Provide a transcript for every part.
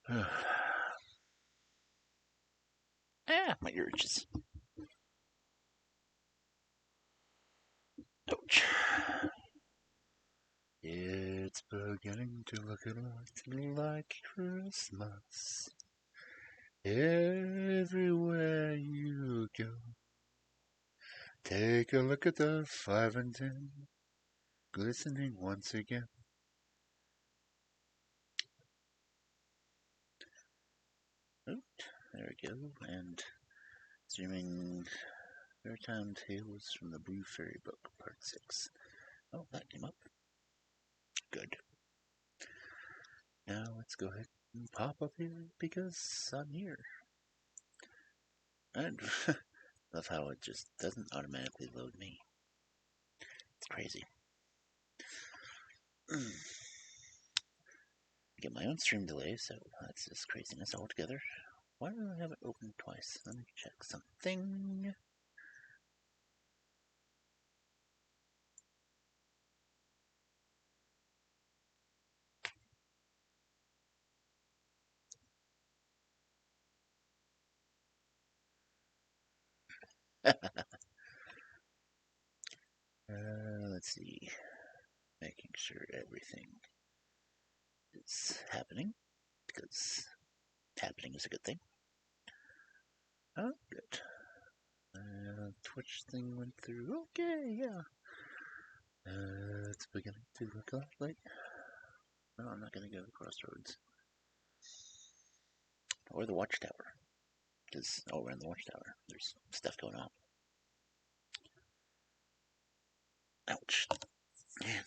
My urges. Ouch. It's beginning to look a lot like Christmas. Everywhere you go. Take a look at the 5 and 10, glistening once again. Oh, there we go. And streaming Maritime Tales from the Blue Fairy Book, Part 6. Oh, that came up. Good. Now let's go ahead and pop up here because I'm here. And love how it just doesn't automatically load me. It's crazy. I get my own stream delay, so that's just craziness altogether. Why do I have it open twice? Let me check something. Let's see. Making sure everything is happening, because happening is a good thing. Oh, good. Twitch thing went through. Okay, yeah. It's beginning to look a lot like... No, I'm not going to go to the crossroads. Or the watchtower. Because, we're in the watchtower. There's stuff going on. Ouch. Man.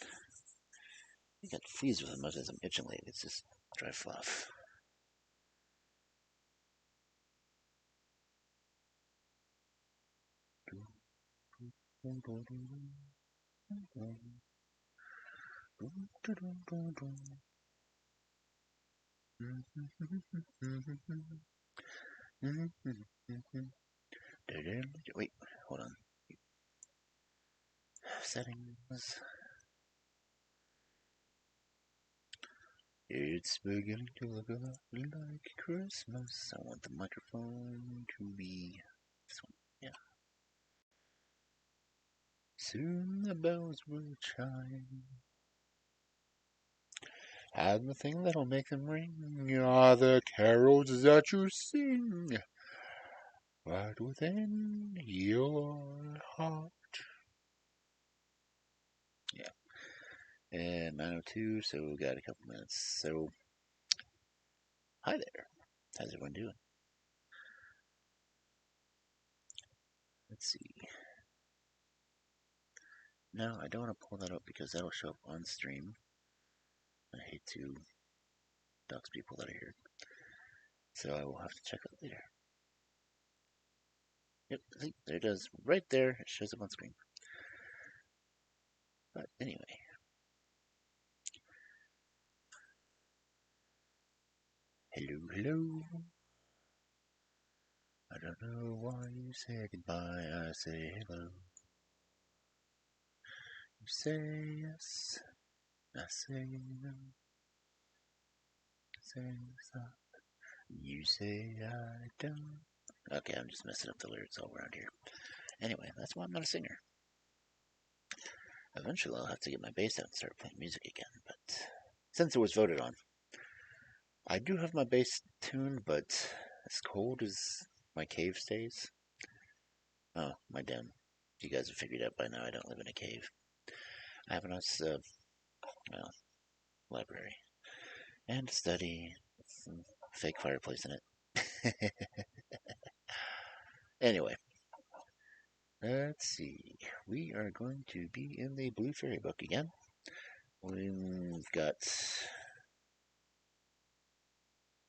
I got freeze with as much as I'm itching lately. It's just dry fluff. Wait, hold on. Settings. It's beginning to look a lot like Christmas. I want the microphone to be this one. Yeah. Soon the bells will chime. And the thing that'll make them ring are the carols that you sing right within your heart. Yeah. And 9:02, so we got a couple minutes. So, hi there. How's everyone doing? Let's see. No, I don't want to pull that up because that'll show up on stream. I hate to dox people that are here. So I will have to check it later. Yep, see, there it is. Right there. It shows up on screen. But anyway. Hello, hello. I don't know why you say goodbye. I say hello. You say yes. I say no. Say stop. You say I don't. Okay, I'm just messing up the lyrics all around here. Anyway, that's why I'm not a singer. Eventually, I'll have to get my bass out and start playing music again, but since it was voted on, I do have my bass tuned, but as cold as my cave stays. Oh, my den. You guys have figured out by now I don't live in a cave. I have a nice, library. And a study with some fake fireplace in it. Anyway, let's see. We are going to be in the Blue Fairy book again. We've got...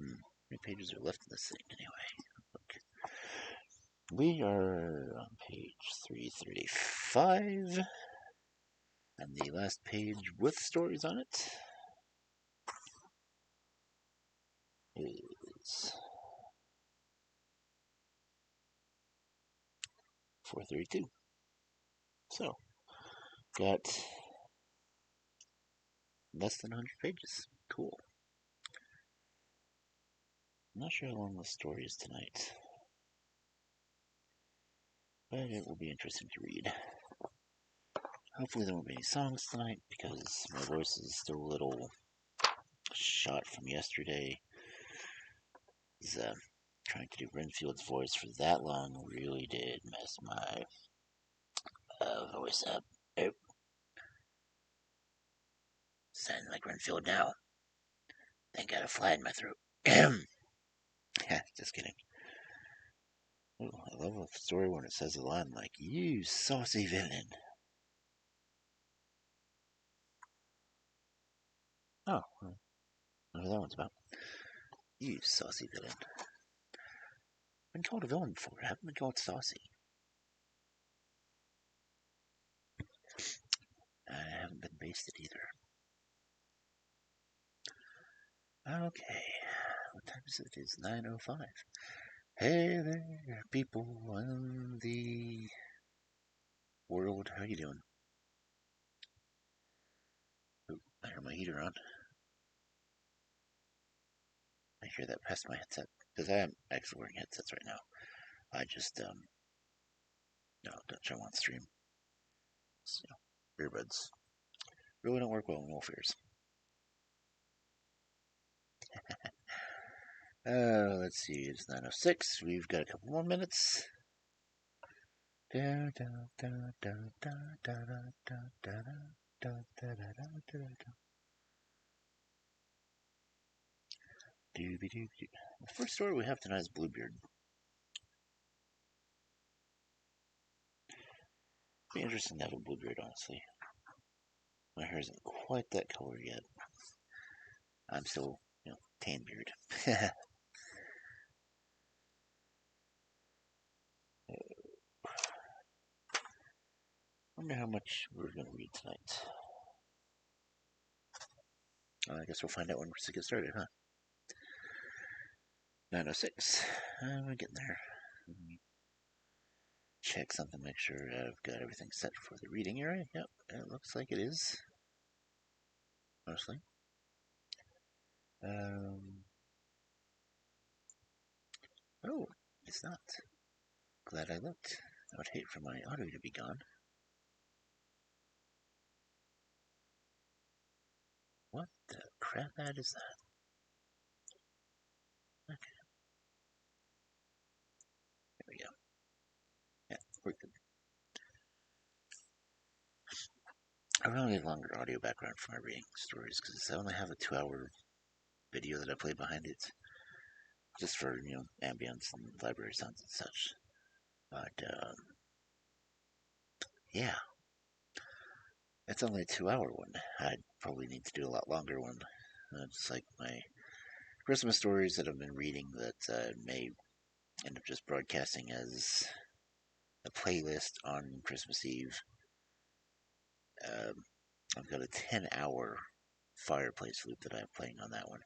how many pages are left in this thing anyway? Look. We are on page 335. And the last page with stories on it is 432. So, got less than 100 pages. Cool. I'm not sure how long the story is tonight, but it will be interesting to read. Hopefully there won't be any songs tonight because my voice is still a little shot from yesterday. Trying to do Renfield's voice for that long really did mess my voice up. Oh, sounding like Renfield now. Then got a fly in my throat. Just kidding. Oh, I love a story when it says a line like, "You saucy villain." Oh, well, I know what that one's about. You saucy villain. Been called a villain before. I haven't been called saucy. I haven't been basted either. Okay. What time is it? It's 9:05. Hey there, people in the world. How you doing? Ooh, I hear my heater on. I hear that past my headset. Because I am actually wearing headsets right now. I just, no, don't show on stream. So, earbuds really don't work well in wolf ears. Let's see, it's 9:06. We've got a couple more minutes. Do The first story we have tonight is Bluebeard. It'd be interesting to have a Bluebeard, honestly. My hair isn't quite that color yet. I'm still, tan beard. Wonder how much we're going to read tonight. I guess we'll find out when we get started, huh? 9:06. We're getting there. Check something, make sure I've got everything set for the reading area. Yep, it looks like it is. Mostly. Oh, it's not. Glad I looked. I would hate for my audio to be gone. What the crap ad is that? Okay. There we go. Yeah, we're good. I really need longer audio background for my reading stories because I only have a 2-hour video that I play behind it. Just for, ambience and library sounds and such. But, yeah. It's only a 2-hour one. I'd probably need to do a lot longer one. It's like my Christmas stories that I've been reading that may end up just broadcasting as a playlist on Christmas Eve. I've got a 10-hour fireplace loop that I'm playing on that one.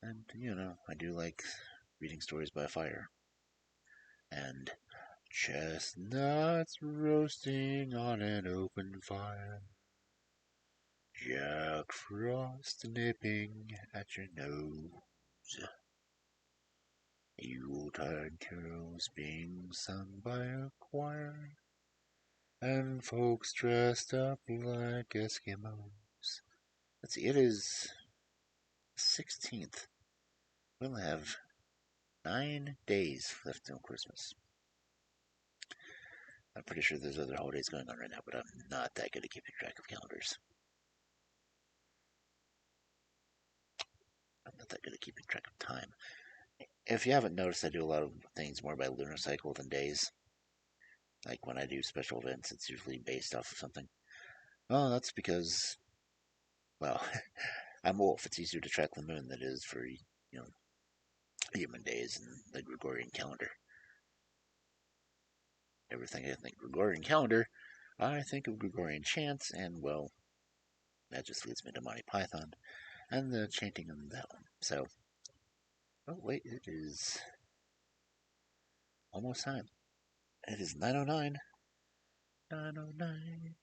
And, I do like reading stories by fire. And chestnuts roasting on an open fire. Jack Frost nipping at your nose. Yuletide carols being sung by a choir. And folks dressed up like Eskimos. Let's see, it is 16th. We only have 9 days left till Christmas. I'm pretty sure there's other holidays going on right now, but I'm not that good at keeping track of calendars. I'm not that good at keeping track of time. If you haven't noticed, I do a lot of things more by lunar cycle than days. Like when I do special events, it's usually based off of something. Well, that's because, well, I'm a wolf. It's easier to track the moon than it is for, human days and the Gregorian calendar. Everything I think Gregorian calendar, I think of Gregorian chants, and, well, that just leads me to Monty Python and the chanting on that one. So, oh, wait, it is almost time. It is 9:09. 9:09.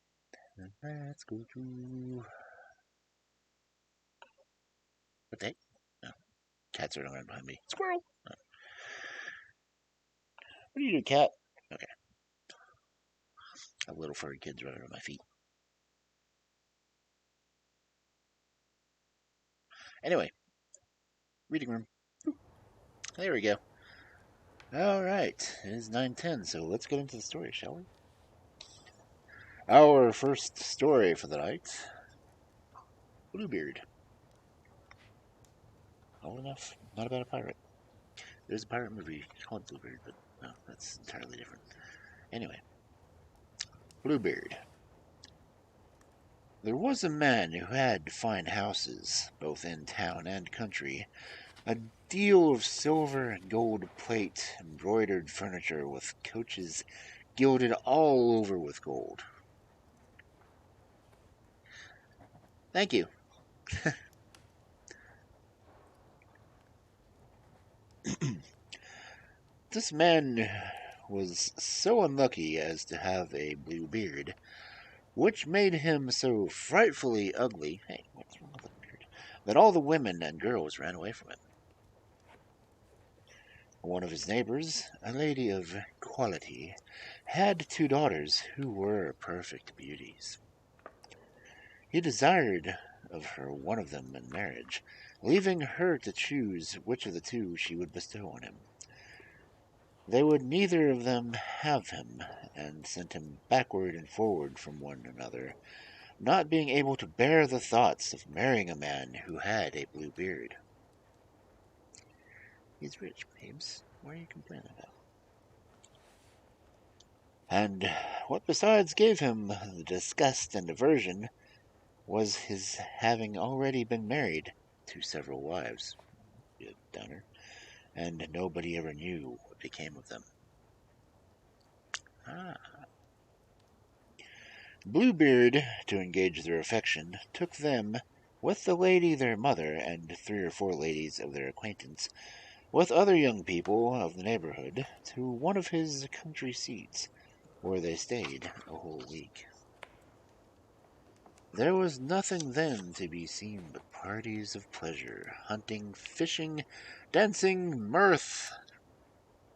Let's go to. What day? No. Cats running around behind me. Squirrel! What do you do, cat? Okay. I have little furry kids running on my feet. Anyway, reading room. There we go. Alright, it is 9:10, so let's get into the story, shall we? Our first story for the night, Bluebeard. Old enough, not about a pirate. There's a pirate movie called Bluebeard, but no, that's entirely different. Anyway, Bluebeard. There was a man who had fine houses, both in town and country, a deal of silver and gold plate, embroidered furniture with coaches gilded all over with gold. Thank you. This man was so unlucky as to have a blue beard, which made him so frightfully ugly, hey, what's wrong with the beard, that all the women and girls ran away from him. One of his neighbors, a lady of quality, had 2 daughters who were perfect beauties. He desired of her one of them in marriage, leaving her to choose which of the 2 she would bestow on him. They would neither of them have him, and sent him backward and forward from one another, not being able to bear the thoughts of marrying a man who had a blue beard. He's rich, babes. What are you complaining about? And what besides gave him the disgust and aversion was his having already been married to several wives, you downer, and nobody ever knew what became of them. Bluebeard, to engage their affection, took them, with the lady their mother, and 3 or 4 ladies of their acquaintance, with other young people of the neighborhood, to one of his country seats, where they stayed a whole week. There was nothing then to be seen but parties of pleasure, hunting, fishing, dancing, mirth,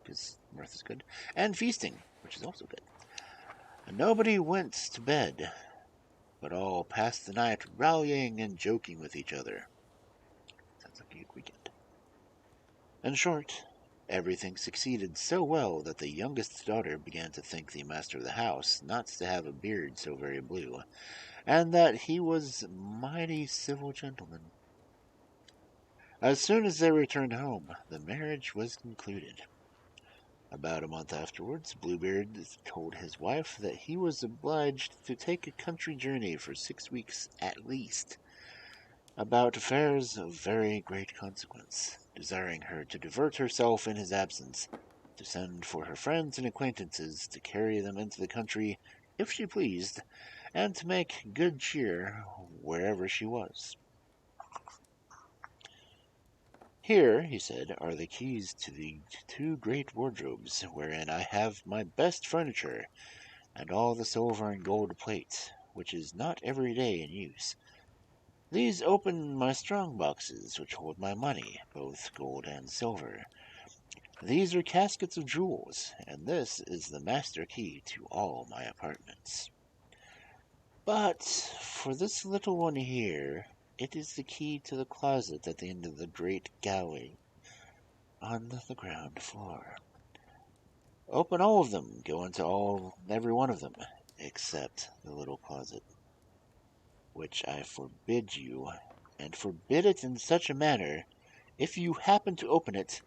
because mirth is good, and feasting, which is also good. And nobody went to bed, but all passed the night rallying and joking with each other. Sounds like a good weekend. In short, everything succeeded so well that the youngest daughter began to think the master of the house not to have a beard so very blue, and that he was mighty civil gentleman. As soon as they returned home, the marriage was concluded. About a month afterwards, Bluebeard told his wife that he was obliged to take a country journey for 6 weeks at least, about affairs of very great consequence, desiring her to divert herself in his absence, to send for her friends and acquaintances to carry them into the country if she pleased, and to make good cheer wherever she was. Here, he said, are the keys to the 2 great wardrobes, wherein I have my best furniture, and all the silver and gold plate, which is not every day in use. These open my strong boxes, which hold my money, both gold and silver. These are caskets of jewels, and this is the master key to all my apartments. But for this little one here, it is the key to the closet at the end of the great gallery on the ground floor. Open all of them, go into every one of them, except the little closet, which I forbid you, and forbid it in such a manner, if you happen to open it,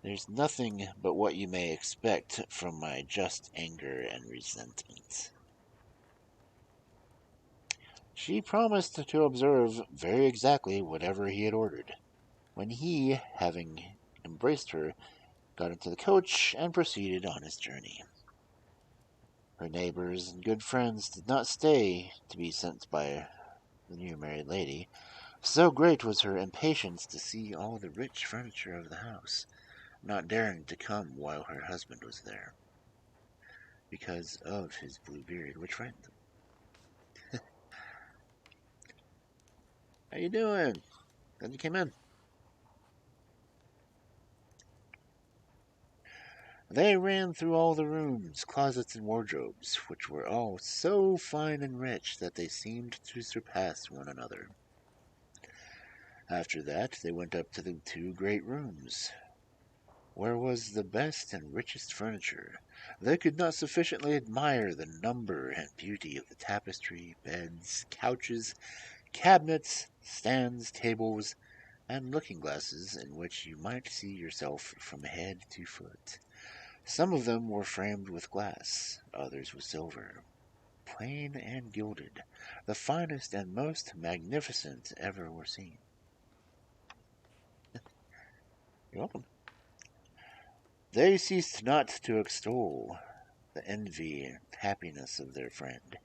there's nothing but what you may expect from my just anger and resentment. She promised to observe very exactly whatever he had ordered, when he, having embraced her, got into the coach and proceeded on his journey. Her neighbors and good friends did not stay to be sent by the new married lady, so great was her impatience to see all the rich furniture of the house, not daring to come while her husband was there, because of his blue beard, which frightened them. How you doing? Glad you came in. They ran through all the rooms, closets, and wardrobes, which were all so fine and rich that they seemed to surpass one another. After that, they went up to the two great rooms, where was the best and richest furniture. They could not sufficiently admire the number and beauty of the tapestry, beds, couches, cabinets, stands, tables, and looking-glasses in which you might see yourself from head to foot. Some of them were framed with glass, others with silver, plain and gilded, the finest and most magnificent ever were seen. You're welcome. They ceased not to extol the envy and happiness of their friend,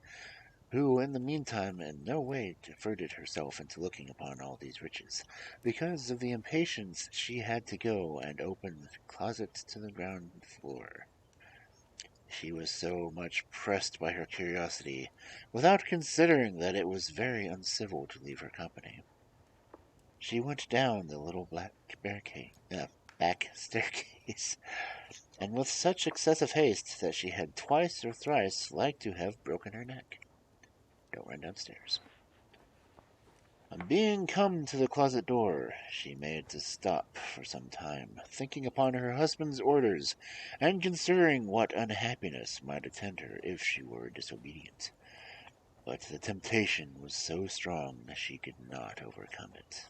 who in the meantime in no way diverted herself into looking upon all these riches, because of the impatience she had to go and open the closet to the ground floor. She was so much pressed by her curiosity, without considering that it was very uncivil to leave her company. She went down the little back staircase, and with such excessive haste that she had twice or thrice like to have broken her neck. Don't run downstairs. On being come to the closet door, she made to stop for some time, thinking upon her husband's orders, and considering what unhappiness might attend her if she were disobedient. But the temptation was so strong that she could not overcome it.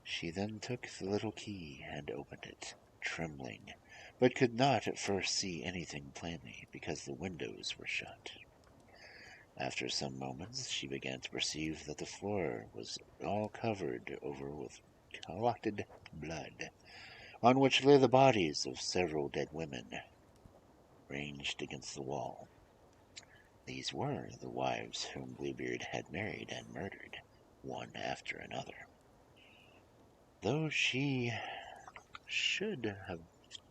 She then took the little key and opened it, trembling, but could not at first see anything plainly, because the windows were shut. After some moments, she began to perceive that the floor was all covered over with clotted blood, on which lay the bodies of several dead women, ranged against the wall. These were the wives whom Bluebeard had married and murdered, one after another. Though she should have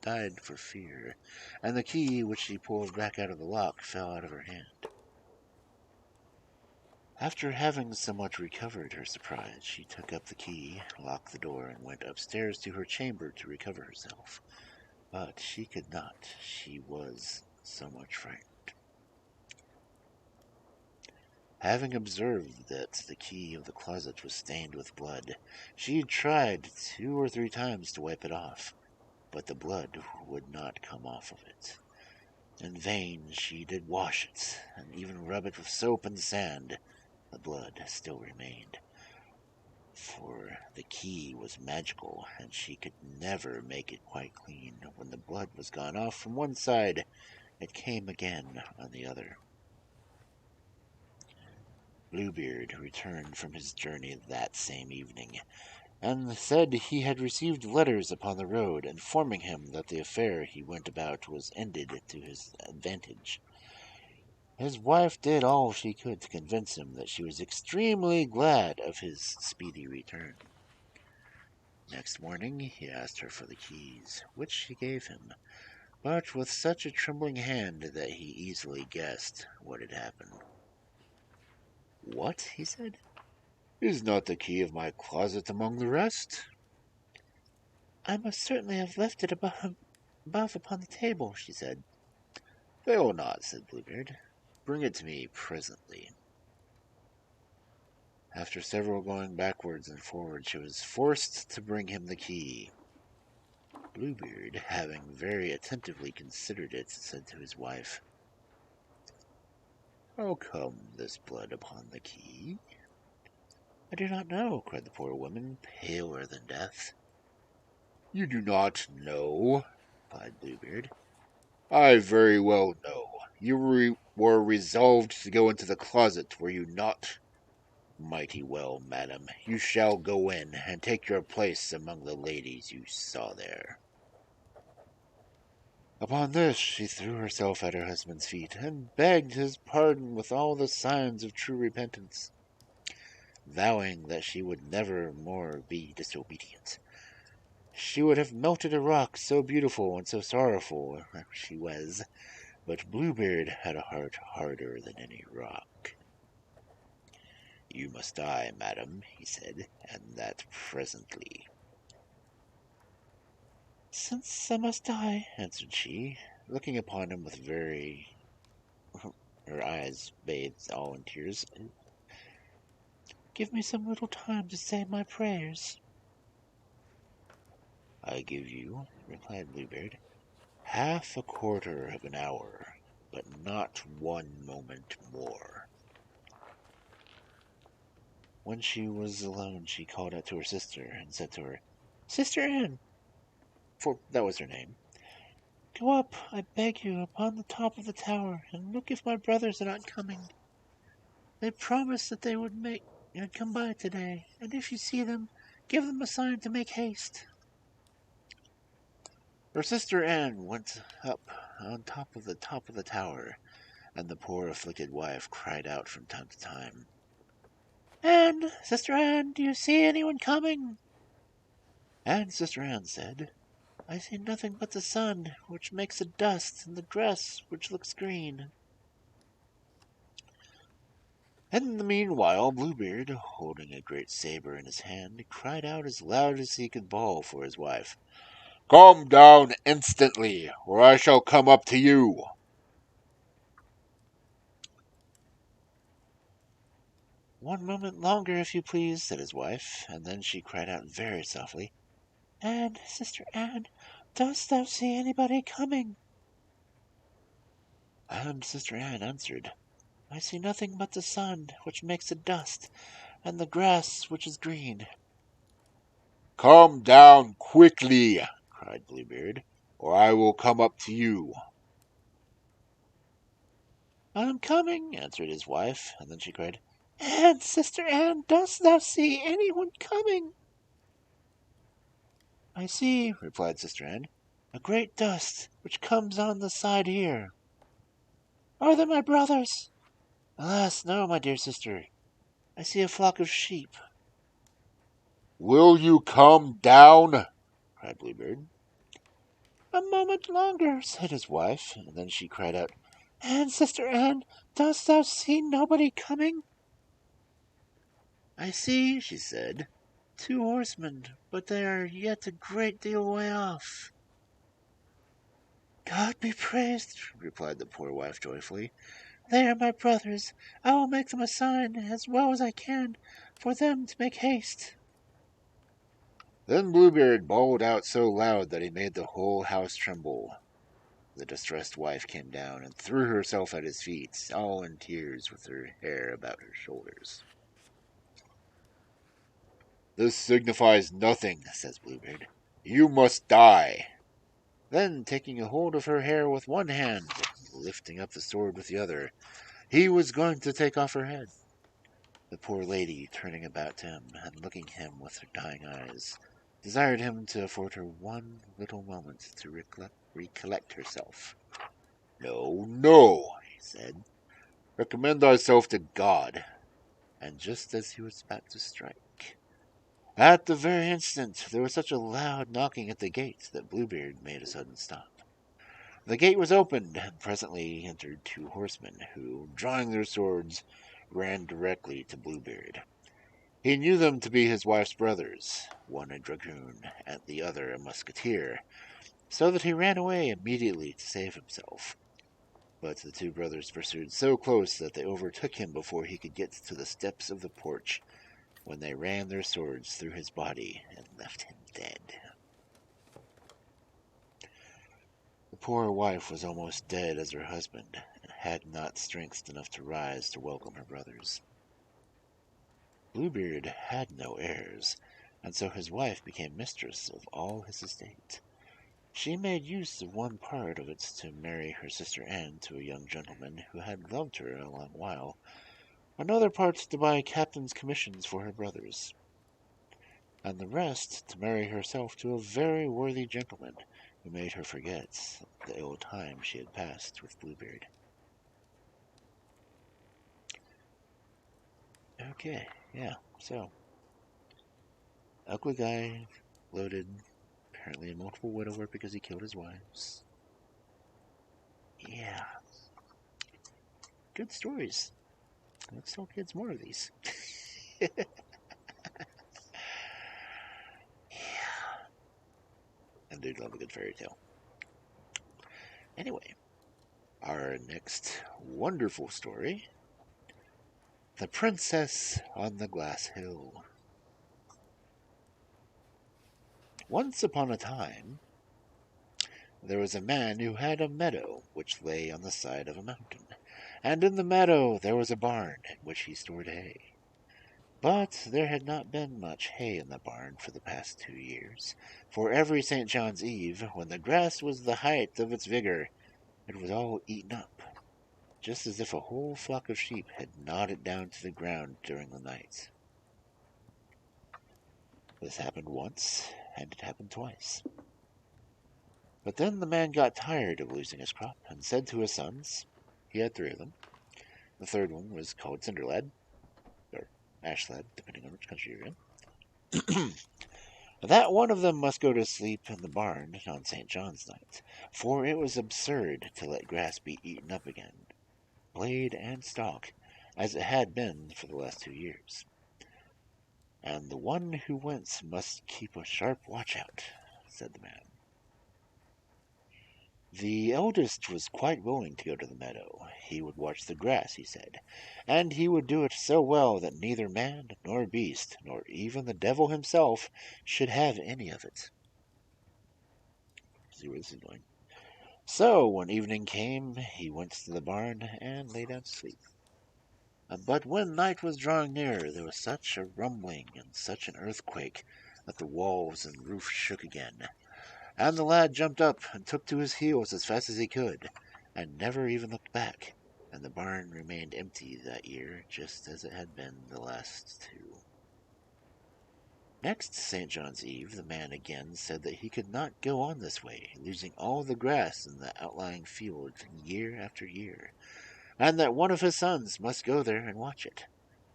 died for fear, and the key which she pulled back out of the lock fell out of her hand. After having somewhat recovered her surprise, she took up the key, locked the door, and went upstairs to her chamber to recover herself. But she could not. She was so much frightened. Having observed that the key of the closet was stained with blood, she tried 2 or 3 times to wipe it off, but the blood would not come off of it. In vain she did wash it, and even rub it with soap and sand. The blood still remained, for the key was magical, and she could never make it quite clean. When the blood was gone off from one side, it came again on the other. Bluebeard returned from his journey that same evening, and said he had received letters upon the road, informing him that the affair he went about was ended to his advantage. His wife did all she could to convince him that she was extremely glad of his speedy return. Next morning he asked her for the keys, which she gave him, but with such a trembling hand that he easily guessed what had happened. "What?" he said. "Is not the key of my closet among the rest?" "I must certainly have left it above upon the table," she said. "Fail not," said Bluebeard. "Bring it to me presently." After several going backwards and forwards, she was forced to bring him the key. Bluebeard, having very attentively considered it, said to his wife, "How come this blood upon the key?" "I do not know," cried the poor woman, paler than death. "You do not know?" replied Bluebeard. "I very well know. You were resolved to go into the closet, were you not? Mighty well, madam. You shall go in, and take your place among the ladies you saw there." Upon this she threw herself at her husband's feet, and begged his pardon with all the signs of true repentance, vowing that she would never more be disobedient. She would have melted a rock, so beautiful and so sorrowful she was, but Bluebeard had a heart harder than any rock. "You must die, madam," he said, "and that presently." Since I must die, answered she, looking upon him with her eyes bathed all in tears, give me some little time to say my prayers. I give you, replied Bluebeard, half a quarter of an hour, but not 1 moment more. When she was alone, she called out to her sister and said to her, Sister Anne, for that was her name, go up, I beg you, upon the top of the tower, and look if my brothers are not coming. They promised that they would come by today, and if you see them, give them a sign to make haste. Her sister Anne went up on top of the tower, and the poor afflicted wife cried out from time to time, Anne, Sister Anne, do you see anyone coming? And Sister Anne said, I see nothing but the sun, which makes a dust, and the grass, which looks green. In the meanwhile, Bluebeard, holding a great saber in his hand, cried out as loud as he could bawl for his wife, Come down instantly, or I shall come up to you. One moment longer, if you please, said his wife, and then she cried out very softly, Anne, Sister Anne, dost thou see anybody coming? And Sister Anne answered, I see nothing but the sun, which makes a dust, and the grass, which is green. Come down quickly, cried Bluebeard, or I will come up to you. I am coming, answered his wife, and then she cried, Anne, Sister Anne, dost thou see anyone coming? I see, replied Sister Anne, a great dust, which comes on the side here. Are they my brothers? Alas, no, my dear sister. I see a flock of sheep. Will you come down? Cried Bluebeard. A moment longer, said his wife, and then she cried out, Anne, Sister Anne, dost thou see nobody coming? I see, she said, 2 horsemen, but they are yet a great deal way off. God be praised, replied the poor wife joyfully. They are my brothers. I will make them a sign, as well as I can, for them to make haste. Then Bluebeard bawled out so loud that he made the whole house tremble. The distressed wife came down and threw herself at his feet, all in tears, with her hair about her shoulders. This signifies nothing, says Bluebeard. You must die. Then, taking a hold of her hair with one hand, lifting up the sword with the other, he was going to take off her head. The poor lady, turning about to him and looking him with her dying eyes, desired him to afford her one little moment to recollect herself. No, no, he said. Recommend thyself to God. And just as he was about to strike, at the very instant there was such a loud knocking at the gate that Bluebeard made a sudden stop. The gate was opened, and presently entered 2 horsemen, who, drawing their swords, ran directly to Bluebeard. He knew them to be his wife's brothers, one a dragoon, and the other a musketeer, so that he ran away immediately to save himself. But the 2 brothers pursued so close that they overtook him before he could get to the steps of the porch, when they ran their swords through his body and left him dead. The poor wife was almost dead as her husband, and had not strength enough to rise to welcome her brothers. Bluebeard had no heirs, and so his wife became mistress of all his estate. She made use of one part of it to marry her sister Anne to a young gentleman who had loved her a long while, another part to buy captain's commissions for her brothers, and the rest to marry herself to a very worthy gentleman who made her forget the ill time she had passed with Bluebeard. Okay, yeah, so ugly guy, loaded, apparently a multiple widower because he killed his wives. Yeah, good stories. Let's tell kids more of these. And I do love a good fairy tale. Anyway, our next wonderful story, The Princess on the Glass Hill. Once upon a time, there was a man who had a meadow which lay on the side of a mountain, and in the meadow there was a barn in which he stored hay. But there had not been much hay in the barn for the past 2 years, for every St. John's Eve, when the grass was the height of its vigor, it was all eaten up, just as if a whole flock of sheep had gnawed it down to the ground during the night. This happened once, and it happened twice. But then the man got tired of losing his crop, and said to his sons, he had 3 of them, the third one was called Cinderlad, or Ashlad, depending on which country you're in, that one of them must go to sleep in the barn on St. John's night, for it was absurd to let grass be eaten up again, blade and stalk, as it had been for the last 2 years. And the one who went must keep a sharp watch out, said the man. The eldest was quite willing to go to the meadow. He would watch the grass, he said, and he would do it so well that neither man nor beast, nor even the devil himself, should have any of it. See where this is going. So, when evening came, he went to the barn and lay down to sleep. But when night was drawing near, there was such a rumbling and such an earthquake that the walls and roof shook again. And the lad jumped up and took to his heels as fast as he could, and never even looked back, and the barn remained empty that year, just as it had been the last 2. Next St. John's Eve, the man again said that he could not go on this way, losing all the grass in the outlying field year after year, and that one of his sons must go there and watch it,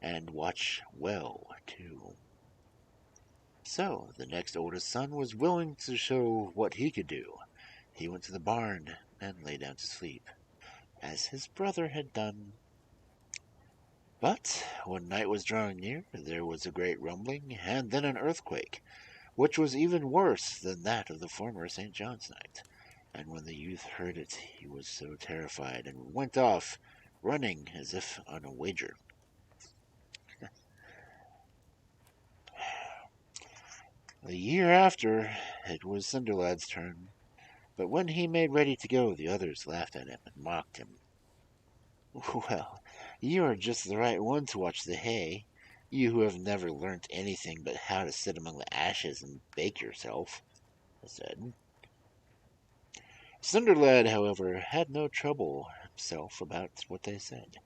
and watch well, too. So the next oldest son was willing to show what he could do. He went to the barn and lay down to sleep, as his brother had done. But when night was drawing near, there was a great rumbling, and then an earthquake, which was even worse than that of the former St. John's night. And when the youth heard it, he was so terrified, and went off, running as if on a wager. The year after, it was Cinderlad's turn, but when he made ready to go, the others laughed at him and mocked him. "Well, you are just the right one to watch the hay, you who have never learnt anything but how to sit among the ashes and bake yourself," they said. Cinderlad, however, had no trouble himself about what they said,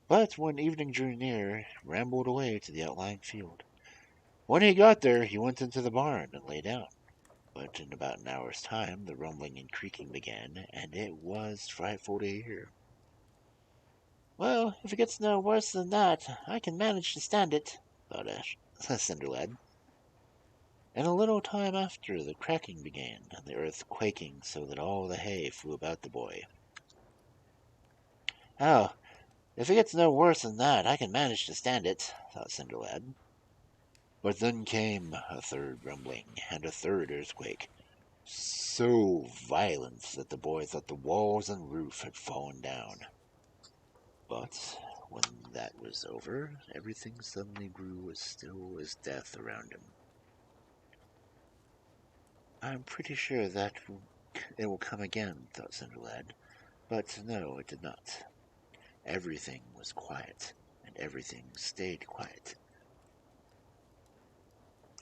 but when evening drew near, rambled away to the outlying field. When he got there, he went into the barn and lay down. But in about an hour's time, the rumbling and creaking began, and it was frightful to hear. "Well, if it gets no worse than that, I can manage to stand it," thought Cinderlad. In a little time after, the cracking began, and the earth quaking so that all the hay flew about the boy. "Oh, if it gets no worse than that, I can manage to stand it," thought Cinderlad. But then came a third rumbling and a third earthquake, so violent that the boy thought the walls and roof had fallen down. But when that was over, everything suddenly grew as still as death around him. "I'm pretty sure that it will come again," thought Cinderlad. But no, it did not. Everything was quiet, and everything stayed quiet.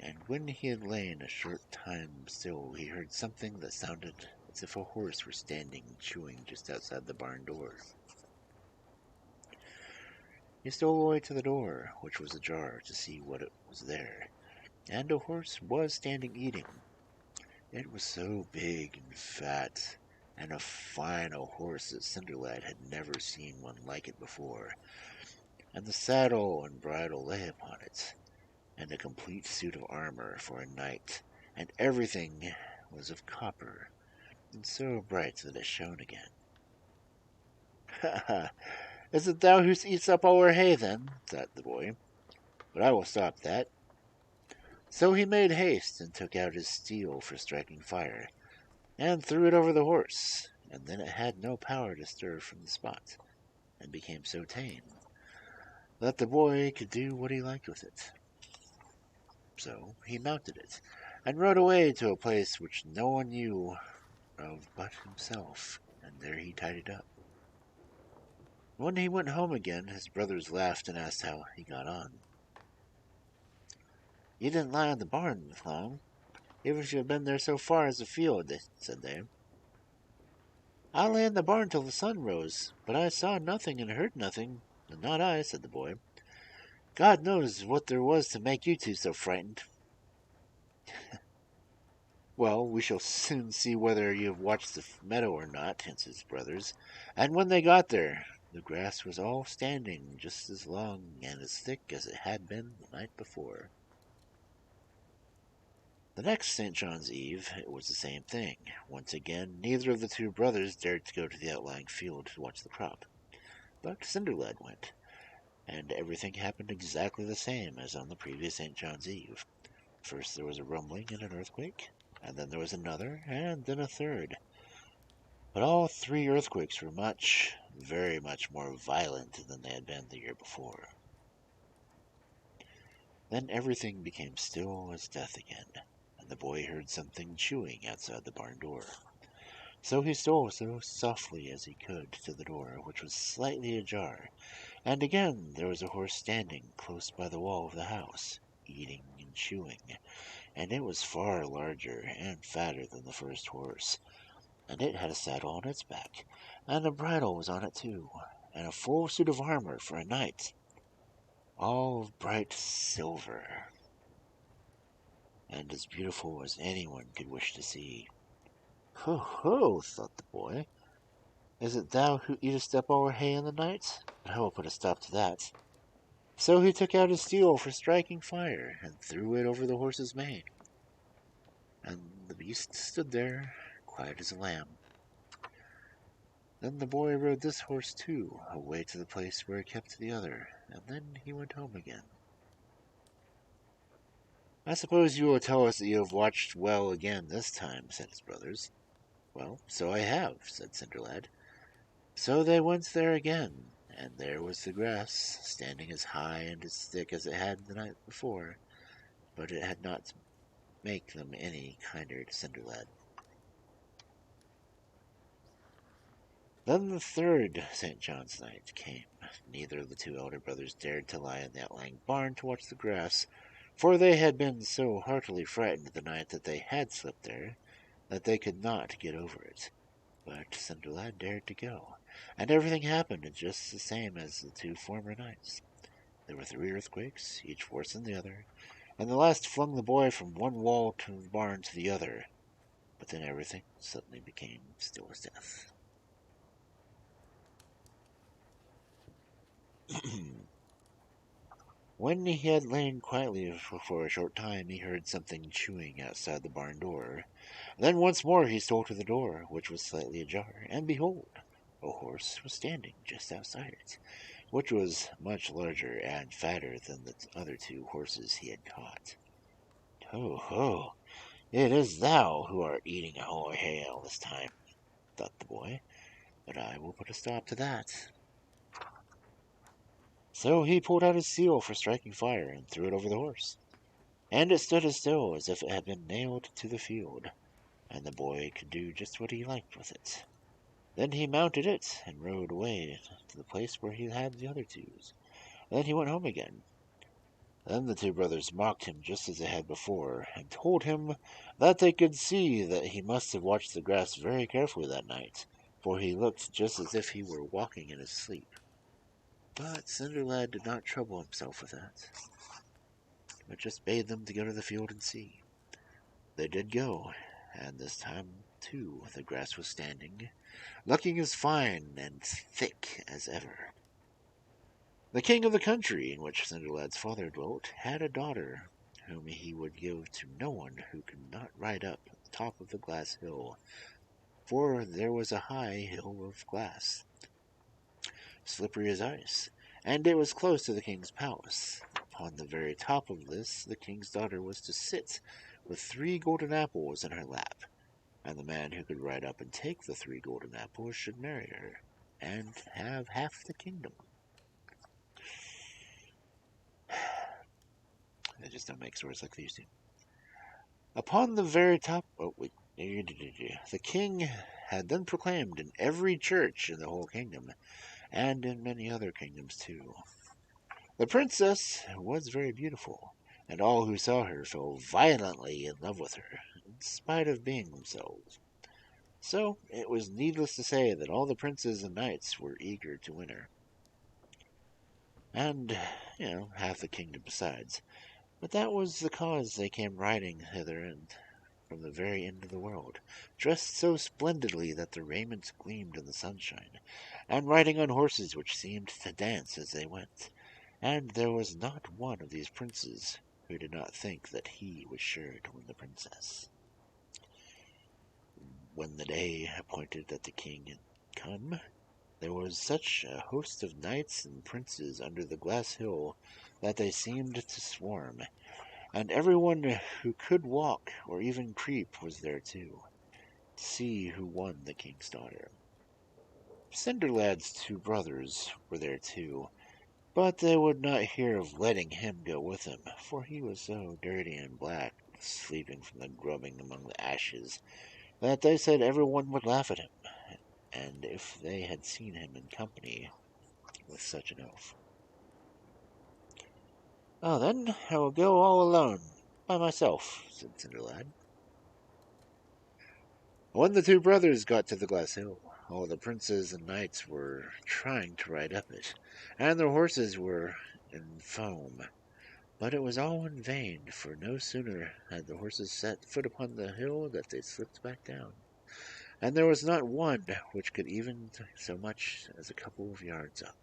And when he had lain a short time still, he heard something that sounded as if a horse were standing chewing just outside the barn door. He stole away to the door, which was ajar, to see what it was there, and a horse was standing eating. It was so big and fat, and a fine a horse that Cinderlad had never seen one like it before, and the saddle and bridle lay upon it, and a complete suit of armor for a knight, and everything was of copper, and so bright that it shone again. "Ha ha! Is it thou who eats up our hay, then?" thought the boy. "But I will stop that." So he made haste and took out his steel for striking fire, and threw it over the horse, and then it had no power to stir from the spot, and became so tame that the boy could do what he liked with it. So he mounted it, and rode away to a place which no one knew of but himself, and there he tied it up. When he went home again, his brothers laughed and asked how he got on. "You didn't lie in the barn long, even if you had been there so far as the field," said they. "I lay in the barn till the sun rose, but I saw nothing and heard nothing." "Not I," said the boy. "God knows what there was to make you two so frightened." "Well, we shall soon see whether you have watched the meadow or not," answered his brothers. And when they got there, the grass was all standing just as long and as thick as it had been the night before. The next St. John's Eve, it was the same thing. Once again, neither of the two brothers dared to go to the outlying field to watch the crop. But Cinderlad went, and everything happened exactly the same as on the previous St. John's Eve. First there was a rumbling and an earthquake, and then there was another, and then a third. But all three earthquakes were much, very much more violent than they had been the year before. Then everything became still as death again, and the boy heard something chewing outside the barn door. So he stole so softly as he could to the door, which was slightly ajar, and again there was a horse standing close by the wall of the house, eating and chewing, and it was far larger and fatter than the first horse, and it had a saddle on its back, and a bridle was on it too, and a full suit of armor for a knight, all of bright silver, and as beautiful as anyone could wish to see. "Ho, ho," thought the boy, "is it thou who eatest up our hay in the night? But I will put a stop to that." So he took out his steel for striking fire, and threw it over the horse's mane, and the beast stood there, quiet as a lamb. Then the boy rode this horse too, away to the place where he kept the other, and then he went home again. "I suppose you will tell us that you have watched well again this time," said his brothers. "Well, so I have," said Cinderlad. So they went there again, and there was the grass, standing as high and as thick as it had the night before, but it had not make them any kinder to Cinderlad. Then the third St. John's night came. Neither of the two elder brothers dared to lie in the outlying barn to watch the grass, for they had been so heartily frightened the night that they had slept there, that they could not get over it. But Cinderlad dared to go, and everything happened just the same as the two former nights. There were three earthquakes, each worse than the other, and the last flung the boy from one wall to the barn to the other. But then everything suddenly became still as death. When he had lain quietly for a short time, he heard something chewing outside the barn door. Then once more he stole to the door, which was slightly ajar, and behold, a horse was standing just outside it, which was much larger and fatter than the other two horses he had caught. "Ho, ho! It is thou who art eating our hay all this time," thought the boy, "but I will put a stop to that." So he pulled out his seal for striking fire, and threw it over the horse, and it stood as still as if it had been nailed to the field, and the boy could do just what he liked with it. Then he mounted it, and rode away to the place where he had the other twos. Then he went home again. Then the two brothers mocked him just as they had before, and told him that they could see that he must have watched the grass very carefully that night, for he looked just as if he were walking in his sleep. But Cinderlad did not trouble himself with that, but just bade them to go to the field and see. They did go, and this time, too, the grass was standing, looking as fine and thick as ever. The king of the country in which Cinderlad's father dwelt had a daughter, whom he would give to no one who could not ride up the top of the glass hill, for there was a high hill of glass, slippery as ice, and it was close to the king's palace. Upon the very top of this the king's daughter was to sit, with three golden apples in her lap, and the man who could ride up and take the 3 golden apples should marry her, and have half the kingdom. I just don't make stories like these do. Upon the very top... Oh, wait. The king had then proclaimed in every church in the whole kingdom, and in many other kingdoms too. The princess was very beautiful, and all who saw her fell violently in love with her, in spite of being themselves. So it was needless to say that all the princes and knights were eager to win her. And, half the kingdom besides. But that was the cause they came riding hither and from the very end of the world, dressed so splendidly that their raiments gleamed in the sunshine, and riding on horses which seemed to dance as they went. And there was not one of these princes who did not think that he was sure to win the princess. When the day appointed that the king had come, there was such a host of knights and princes under the glass hill that they seemed to swarm, and everyone who could walk or even creep was there too, to see who won the king's daughter. Cinderlad's 2 brothers were there too, but they would not hear of letting him go with them, for he was so dirty and black, sleeping from the grubbing among the ashes, that they said everyone would laugh at him, and if they had seen him in company with such an oaf. "Oh, then I will go all alone, by myself," said Cinderlad. When the 2 brothers got to the glass hill, all the princes and knights were trying to ride up it, and their horses were in foam. But it was all in vain, for no sooner had the horses set foot upon the hill that they slipped back down, and there was not one which could even so much as a couple of yards up.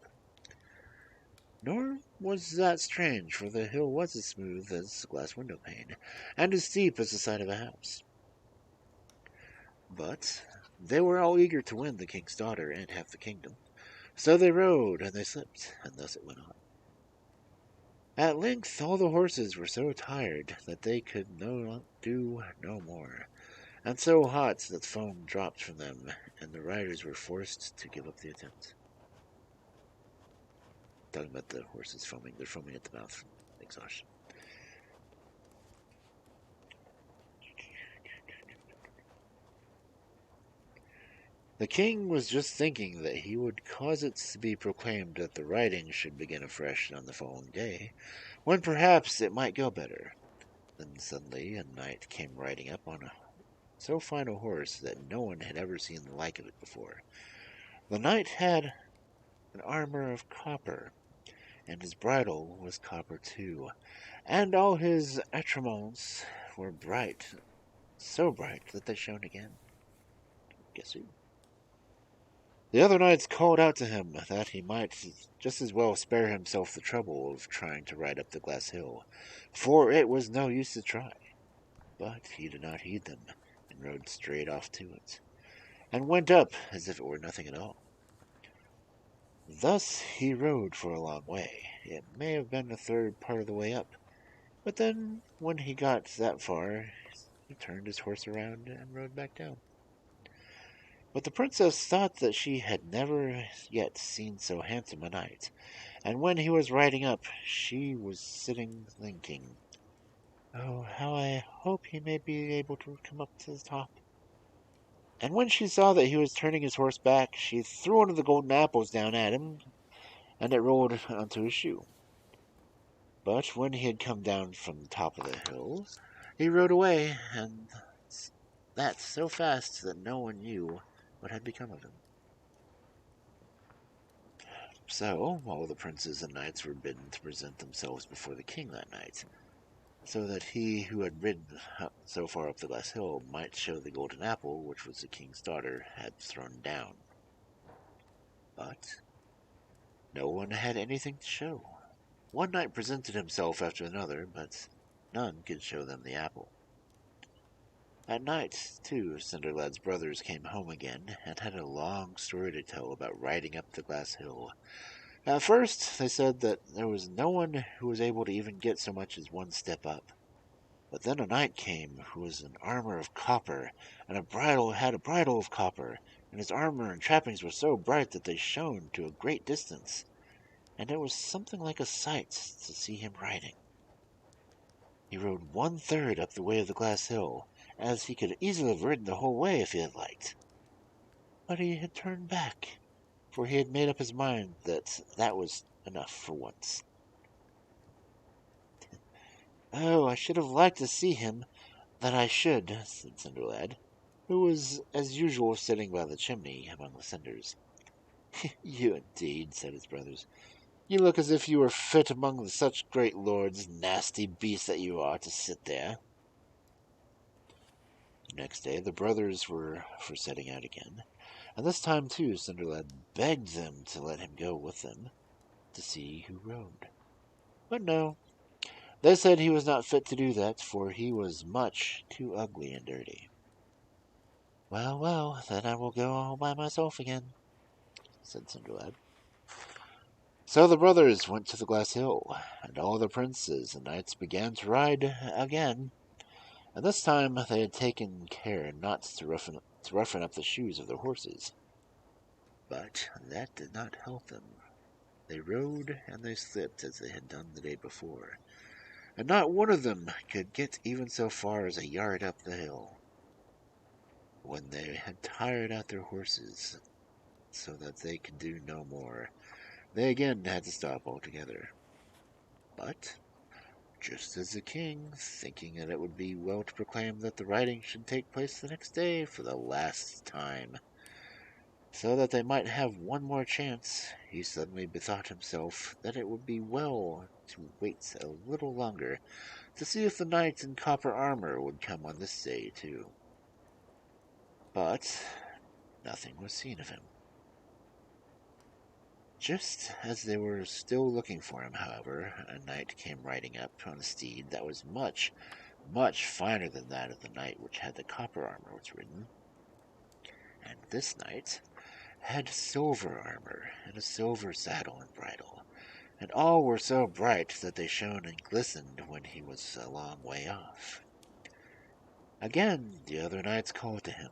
Nor was that strange, for the hill was as smooth as a glass window pane, and as steep as the side of a house. But they were all eager to win the king's daughter and half the kingdom, so they rode and they slipped, and thus it went on. At length all the horses were so tired that they could do no more, and so hot that foam dropped from them, and the riders were forced to give up the attempt. Talking about the horses foaming, they're foaming at the mouth from exhaustion. The king was just thinking that he would cause it to be proclaimed that the riding should begin afresh on the following day, when perhaps it might go better. Then suddenly a knight came riding up on so fine a horse that no one had ever seen the like of it before. The knight had an armor of copper, and his bridle was copper too, and all his accoutrements were bright, so bright that they shone again. Guess who? The other knights called out to him that he might just as well spare himself the trouble of trying to ride up the glass hill, for it was no use to try. But he did not heed them, and rode straight off to it, and went up as if it were nothing at all. Thus he rode for a long way. It may have been a third part of the way up, but then when he got that far, he turned his horse around and rode back down. But the princess thought that she had never yet seen so handsome a knight, and when he was riding up, she was sitting thinking, "Oh, how I hope he may be able to come up to the top." And when she saw that he was turning his horse back, she threw one of the golden apples down at him, and it rolled onto his shoe. But when he had come down from the top of the hill, he rode away, and that so fast that no one knew what had become of him. So all the princes and knights were bidden to present themselves before the king that night, so that he who had ridden so far up the glass hill might show the golden apple which was the king's daughter had thrown down. But no one had anything to show. One knight presented himself after another, but none could show them the apple. At night, too, Cinderlad's brothers came home again, and had a long story to tell about riding up the glass hill. At first, they said that there was no one who was able to even get so much as one step up. But then a knight came who was in armor of copper, and had a bridle of copper, and his armor and trappings were so bright that they shone to a great distance, and it was something like a sight to see him riding. He rode 1/3 up the way of the glass hill, as he could easily have ridden the whole way if he had liked. But he had turned back, for he had made up his mind that that was enough for once. "Oh, I should have liked to see him, that I should," said Cinderlad, who was as usual sitting by the chimney among the cinders. "You indeed," said his brothers. "You look as if you were fit among such great lords, nasty beast that you are, to sit there." Next day the brothers were for setting out again, and this time too Cinderlad begged them to let him go with them to see who rode. But no, they said he was not fit to do that, for he was much too ugly and dirty. "Well, well, then I will go all by myself again," said Cinderlad. So the brothers went to the glass hill, and all the princes and knights began to ride again, and this time they had taken care not to roughen up the shoes of their horses. But that did not help them. They rode and they slipped as they had done the day before, and not one of them could get even so far as a yard up the hill. When they had tired out their horses so that they could do no more, they again had to stop altogether. But just as the king, thinking that it would be well to proclaim that the riding should take place the next day for the last time, so that they might have one more chance, he suddenly bethought himself that it would be well to wait a little longer to see if the knight in copper armor would come on this day too. But nothing was seen of him. Just as they were still looking for him, however, a knight came riding up on a steed that was much, much finer than that of the knight which had the copper armor was ridden. And this knight had silver armor, and a silver saddle and bridle, and all were so bright that they shone and glistened when he was a long way off. Again the other knights called to him,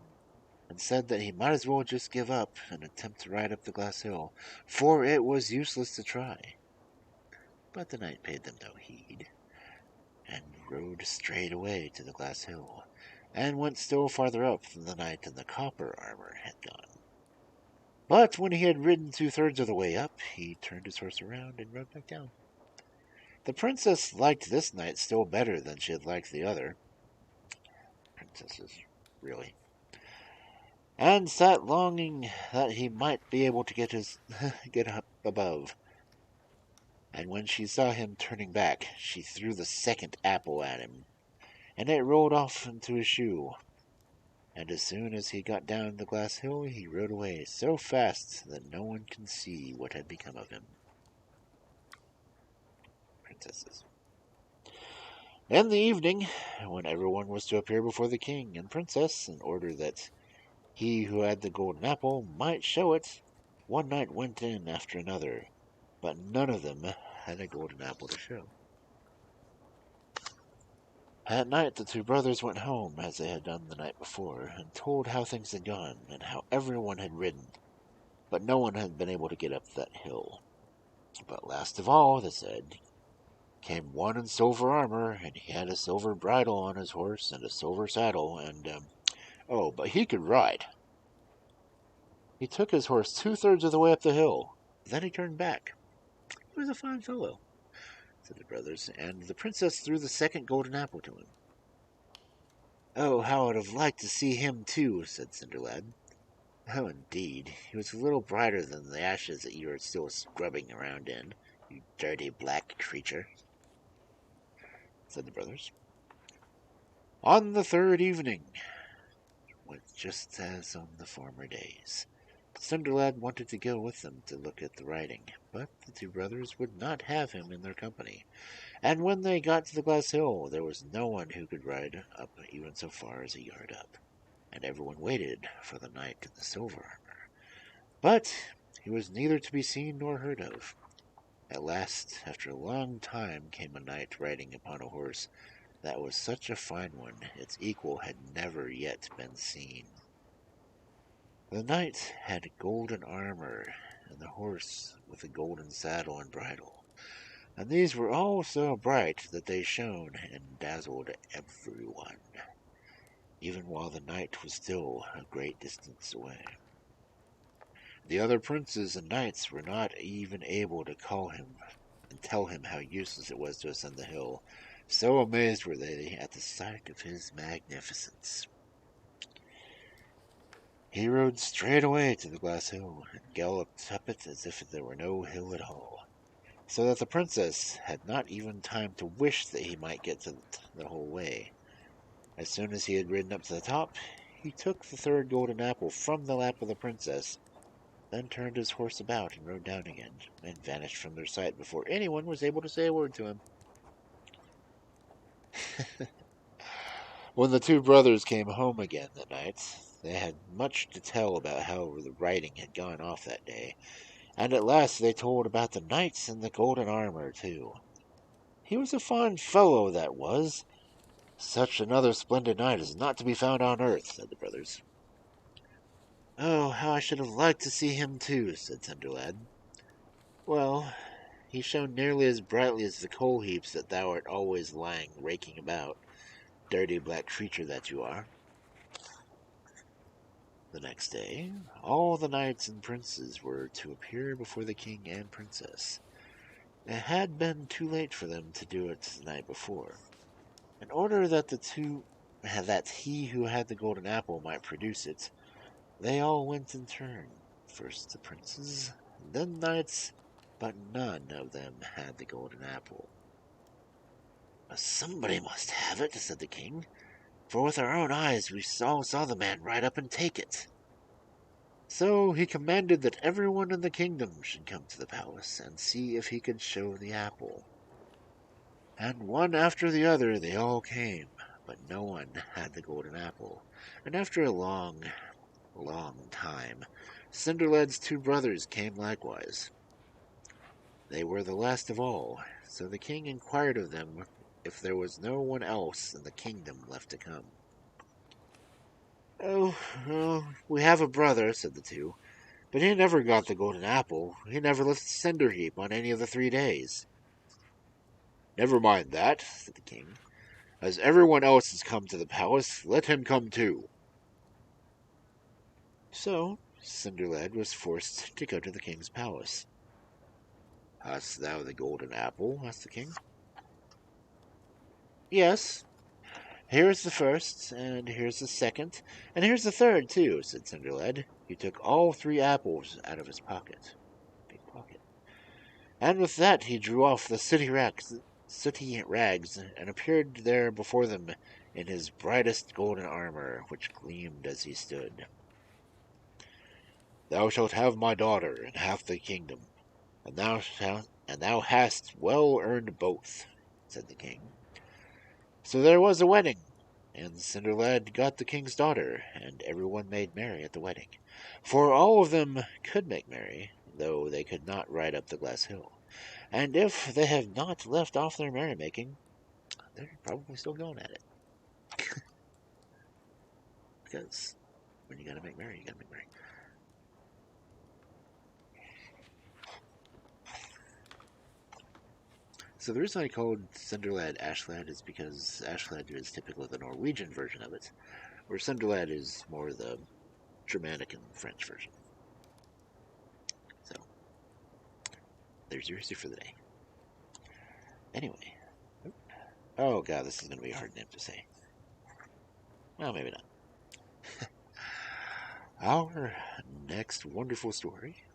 and said that he might as well just give up and attempt to ride up the glass hill, for it was useless to try. But the knight paid them no heed, and rode straight away to the glass hill, and went still farther up than the knight in the copper armor had gone. But when he had ridden 2/3 of the way up, he turned his horse around and rode back down. The princess liked this knight still better than she had liked the other. Princesses, really. And sat longing that he might be able to get up above. And when she saw him turning back, she threw the second apple at him, and it rolled off into his shoe. And as soon as he got down the glass hill, he rode away so fast that no one could see what had become of him. Princesses. In the evening, when everyone was to appear before the king and princess in order that he who had the golden apple might show it, one knight went in after another, but none of them had a golden apple to show. At night the two brothers went home as they had done the night before, and told how things had gone, and how everyone had ridden, but no one had been able to get up that hill. But last of all, they said, came one in silver armor, and he had a silver bridle on his horse and a silver saddle, and, but he could ride. He took his horse 2/3 of the way up the hill. Then he turned back. He was a fine fellow, said the brothers, and the princess threw the second golden apple to him. "Oh, how I'd have liked to see him too," said Cinderlad. "Oh, indeed, he was a little brighter than the ashes that you are still scrubbing around in, you dirty black creature," said the brothers. On the third evening, went just as on the former days. Cinderlad wanted to go with them to look at the riding, but the two brothers would not have him in their company, and when they got to the glass hill, there was no one who could ride up even so far as a yard up, and everyone waited for the knight in the silver armor. But he was neither to be seen nor heard of. At last, after a long time, came a knight riding upon a horse that was such a fine one, its equal had never yet been seen. The knight had golden armor, and the horse with a golden saddle and bridle, and these were all so bright that they shone and dazzled everyone, even while the knight was still a great distance away. The other princes and knights were not even able to call him and tell him how useless it was to ascend the hill, so amazed were they at the sight of his magnificence. He rode straight away to the glass hill, and galloped up it as if there were no hill at all, so that the princess had not even time to wish that he might get to the whole way. As soon as he had ridden up to the top, he took the third golden apple from the lap of the princess, then turned his horse about and rode down again, and vanished from their sight before anyone was able to say a word to him. When the two brothers came home again that night, they had much to tell about how the riding had gone off that day, and at last they told about the knights and the golden armor, too. He was a fine fellow, that was. Such another splendid knight is not to be found on earth, said the brothers. Oh, how I should have liked to see him, too, said Cinderlad. Well, he shone nearly as brightly as the coal heaps that thou art always lying raking about, dirty black creature that you are. The next day, all the knights and princes were to appear before the king and princess. It had been too late for them to do it the night before. In order that he who had the golden apple might produce it, they all went in turn. First the princes, then the knights, but none of them had the golden apple. Somebody must have it, said the king, for with our own eyes we all saw the man ride up and take it. So he commanded that everyone in the kingdom should come to the palace and see if he could show the apple. And one after the other they all came, but no one had the golden apple. And after a long, long time, Cinderlad's two brothers came likewise. They were the last of all, so the king inquired of them if there was no one else in the kingdom left to come. Oh, we have a brother, said the two, but he never got the golden apple. He never left the cinder heap on any of the 3 days. Never mind that, said the king. As everyone else has come to the palace, let him come too. So Cinderlad was forced to go to the king's palace. Hast thou the golden apple? Asked the king. Yes, here's the first, and here's the second, and here's the third, too, said Cinderlad. He took all 3 apples out of his pocket. Big pocket. And with that he drew off the sooty rags, and appeared there before them in his brightest golden armor, which gleamed as he stood. Thou shalt have my daughter and half the kingdom, and thou hast well earned both, said the king. So there was a wedding, and Cinderlad got the king's daughter, and everyone made merry at the wedding. For all of them could make merry, though they could not ride up the glass hill. And if they have not left off their merrymaking, they're probably still going at it. Because when you gotta make merry, you gotta make merry. So the reason I called Cinderlad Ashlad is because Ashlad is typically the Norwegian version of it, where Cinderlad is more the Germanic and French version. So, there's your history for the day. Anyway. Oh god, this is going to be a hard name to say. Well, maybe not. Our next wonderful story.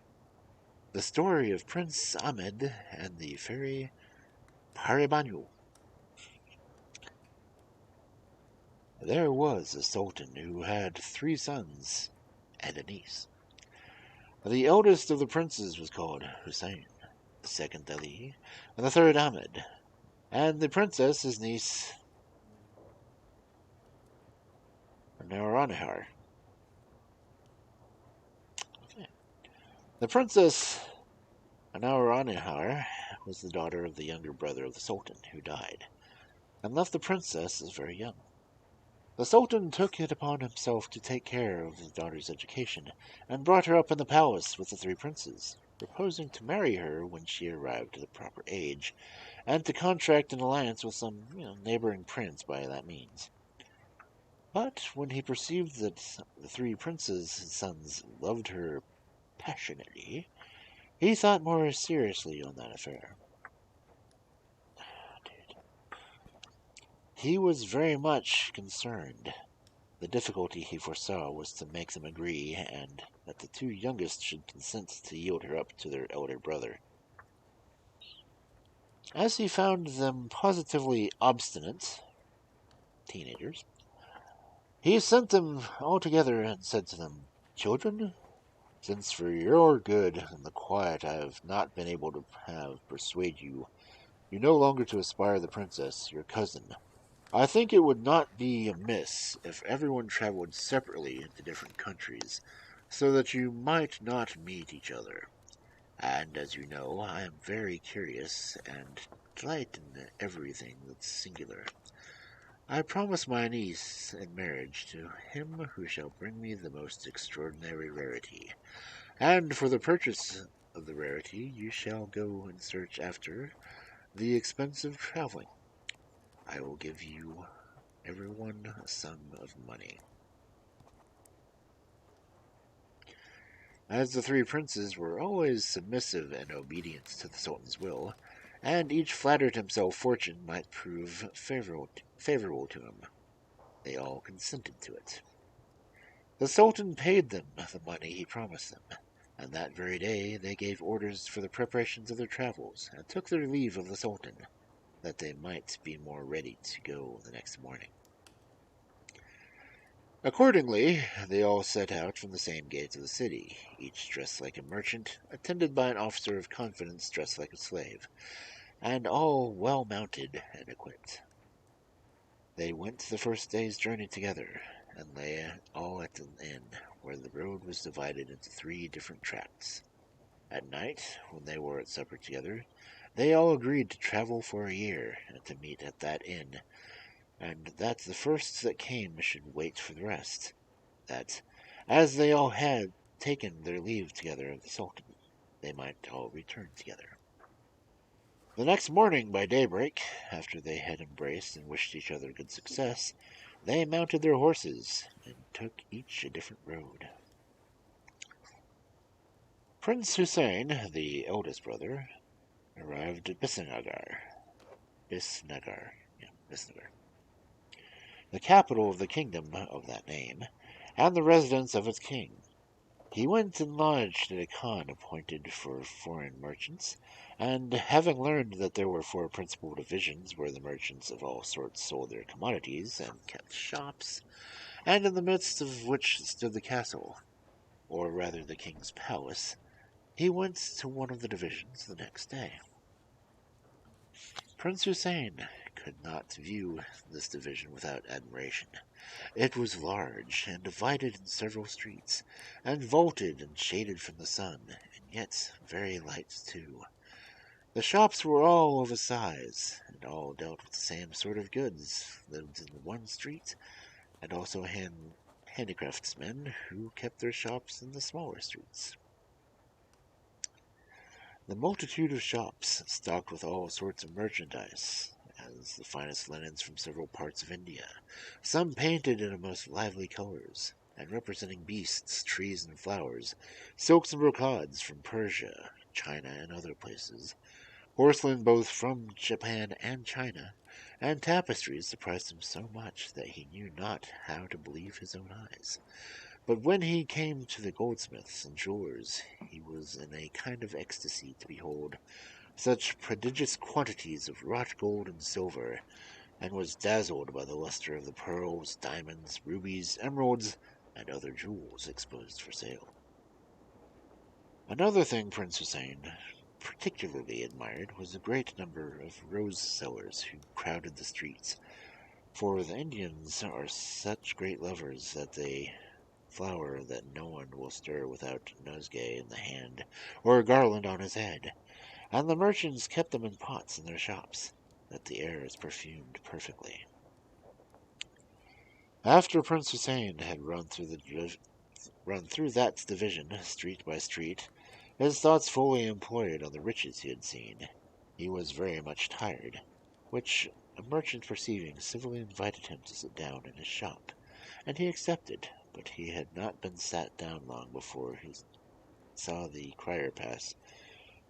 The story of Prince Ahmed and the Fairy Paribanou. There was a sultan who had 3 sons and a niece. The eldest of the princes was called Hussein, the second Ali, and the third Ahmed, and the princess, his niece, Naranihar. Okay. The princess Naranihar was the daughter of the younger brother of the sultan, who died. and left the princess as very young. The Sultan took it upon himself to take care of his daughter's education, and brought her up in the palace with the three princes, proposing to marry her when she arrived at the proper age, and to contract an alliance with some neighboring prince by that means. But when he perceived that the three princes, his sons, loved her passionately, he thought more seriously on that affair. He was very much concerned. The difficulty he foresaw was to make them agree, and that the two youngest should consent to yield her up to their elder brother. As he found them positively obstinate teenagers, he sent them all together and said to them, "Children, since for your good and the quiet I have not been able to persuade you no longer to aspire the princess, your cousin, I think it would not be amiss if everyone traveled separately into different countries, so that you might not meet each other. And as you know, I am very curious, and delight in everything that's singular. I promise my niece in marriage to him who shall bring me the most extraordinary rarity, and for the purchase of the rarity you shall go and search after the expense of traveling. I will give you everyone a sum of money." As the three princes were always submissive and obedient to the Sultan's will, and each flattered himself fortune might prove favorable to him, they all consented to it. The Sultan paid them the money he promised them, and that very day they gave orders for the preparations of their travels, and took their leave of the Sultan, that they might be more ready to go the next morning. Accordingly, they all set out from the same gate of the city, each dressed like a merchant, attended by an officer of confidence dressed like a slave, and all well mounted and equipped. They went the first day's journey together, and lay all at an inn, where the road was divided into three different tracts. At night, when they were at supper together, they all agreed to travel for a year, and to meet at that inn, and that the first that came should wait for the rest. That, as they all had taken their leave together of the Sultan, they might all return together. The next morning, by daybreak, after they had embraced and wished each other good success, they mounted their horses, and took each a different road. Prince Hussein, the eldest brother, arrived at Bisnagar, the capital of the kingdom of that name, and the residence of its king. He went and lodged at a khan appointed for foreign merchants, and having learned that there were four principal divisions where the merchants of all sorts sold their commodities and kept shops, and in the midst of which stood the castle, or rather the king's palace, he went to one of the divisions the next day. Prince Hussein could not view this division without admiration. It was large, and divided in several streets, and vaulted and shaded from the sun, and yet very light too. The shops were all of a size, and all dealt with the same sort of goods, lived in one street, and also handicraftsmen who kept their shops in the smaller streets. The multitude of shops, stocked with all sorts of merchandise, as the finest linens from several parts of India, some painted in most lively colors, and representing beasts, trees, and flowers, silks and brocades from Persia, China, and other places, porcelain both from Japan and China, and tapestries surprised him so much that he knew not how to believe his own eyes. But when he came to the goldsmiths and jewelers, he was in a kind of ecstasy to behold such prodigious quantities of wrought gold and silver, and was dazzled by the luster of the pearls, diamonds, rubies, emeralds, and other jewels exposed for sale. Another thing Prince Hussein particularly admired was the great number of rose sellers who crowded the streets, for the Indians are such great lovers that they flower that no one will stir without a nosegay in the hand or a garland on his head, and the merchants kept them in pots in their shops. that the air is perfumed perfectly. After Prince Hussein had run through that division, street by street, his thoughts fully employed on the riches he had seen, he was very much tired, which a merchant perceiving civilly invited him to sit down in his shop, and he accepted, but he had not been sat down long before he saw the crier pass,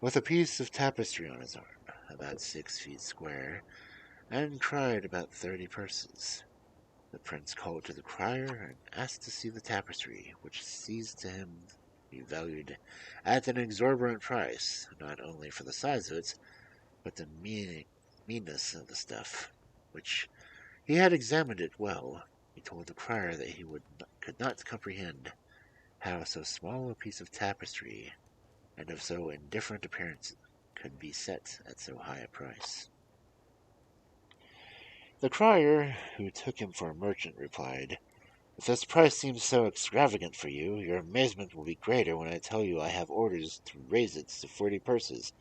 with a piece of tapestry on his arm, about 6 feet square, and cried about 30 purses. The prince called to the crier and asked to see the tapestry, which seemed to him to be valued at an exorbitant price, not only for the size of it, but the meanness of the stuff, which he had examined it well. He told the crier that he could not comprehend how so small a piece of tapestry and of so indifferent appearance could be set at so high a price. The crier, who took him for a merchant, replied, "If this price seems so extravagant for you, your amazement will be greater when I tell you I have orders to raise it to 40 purses,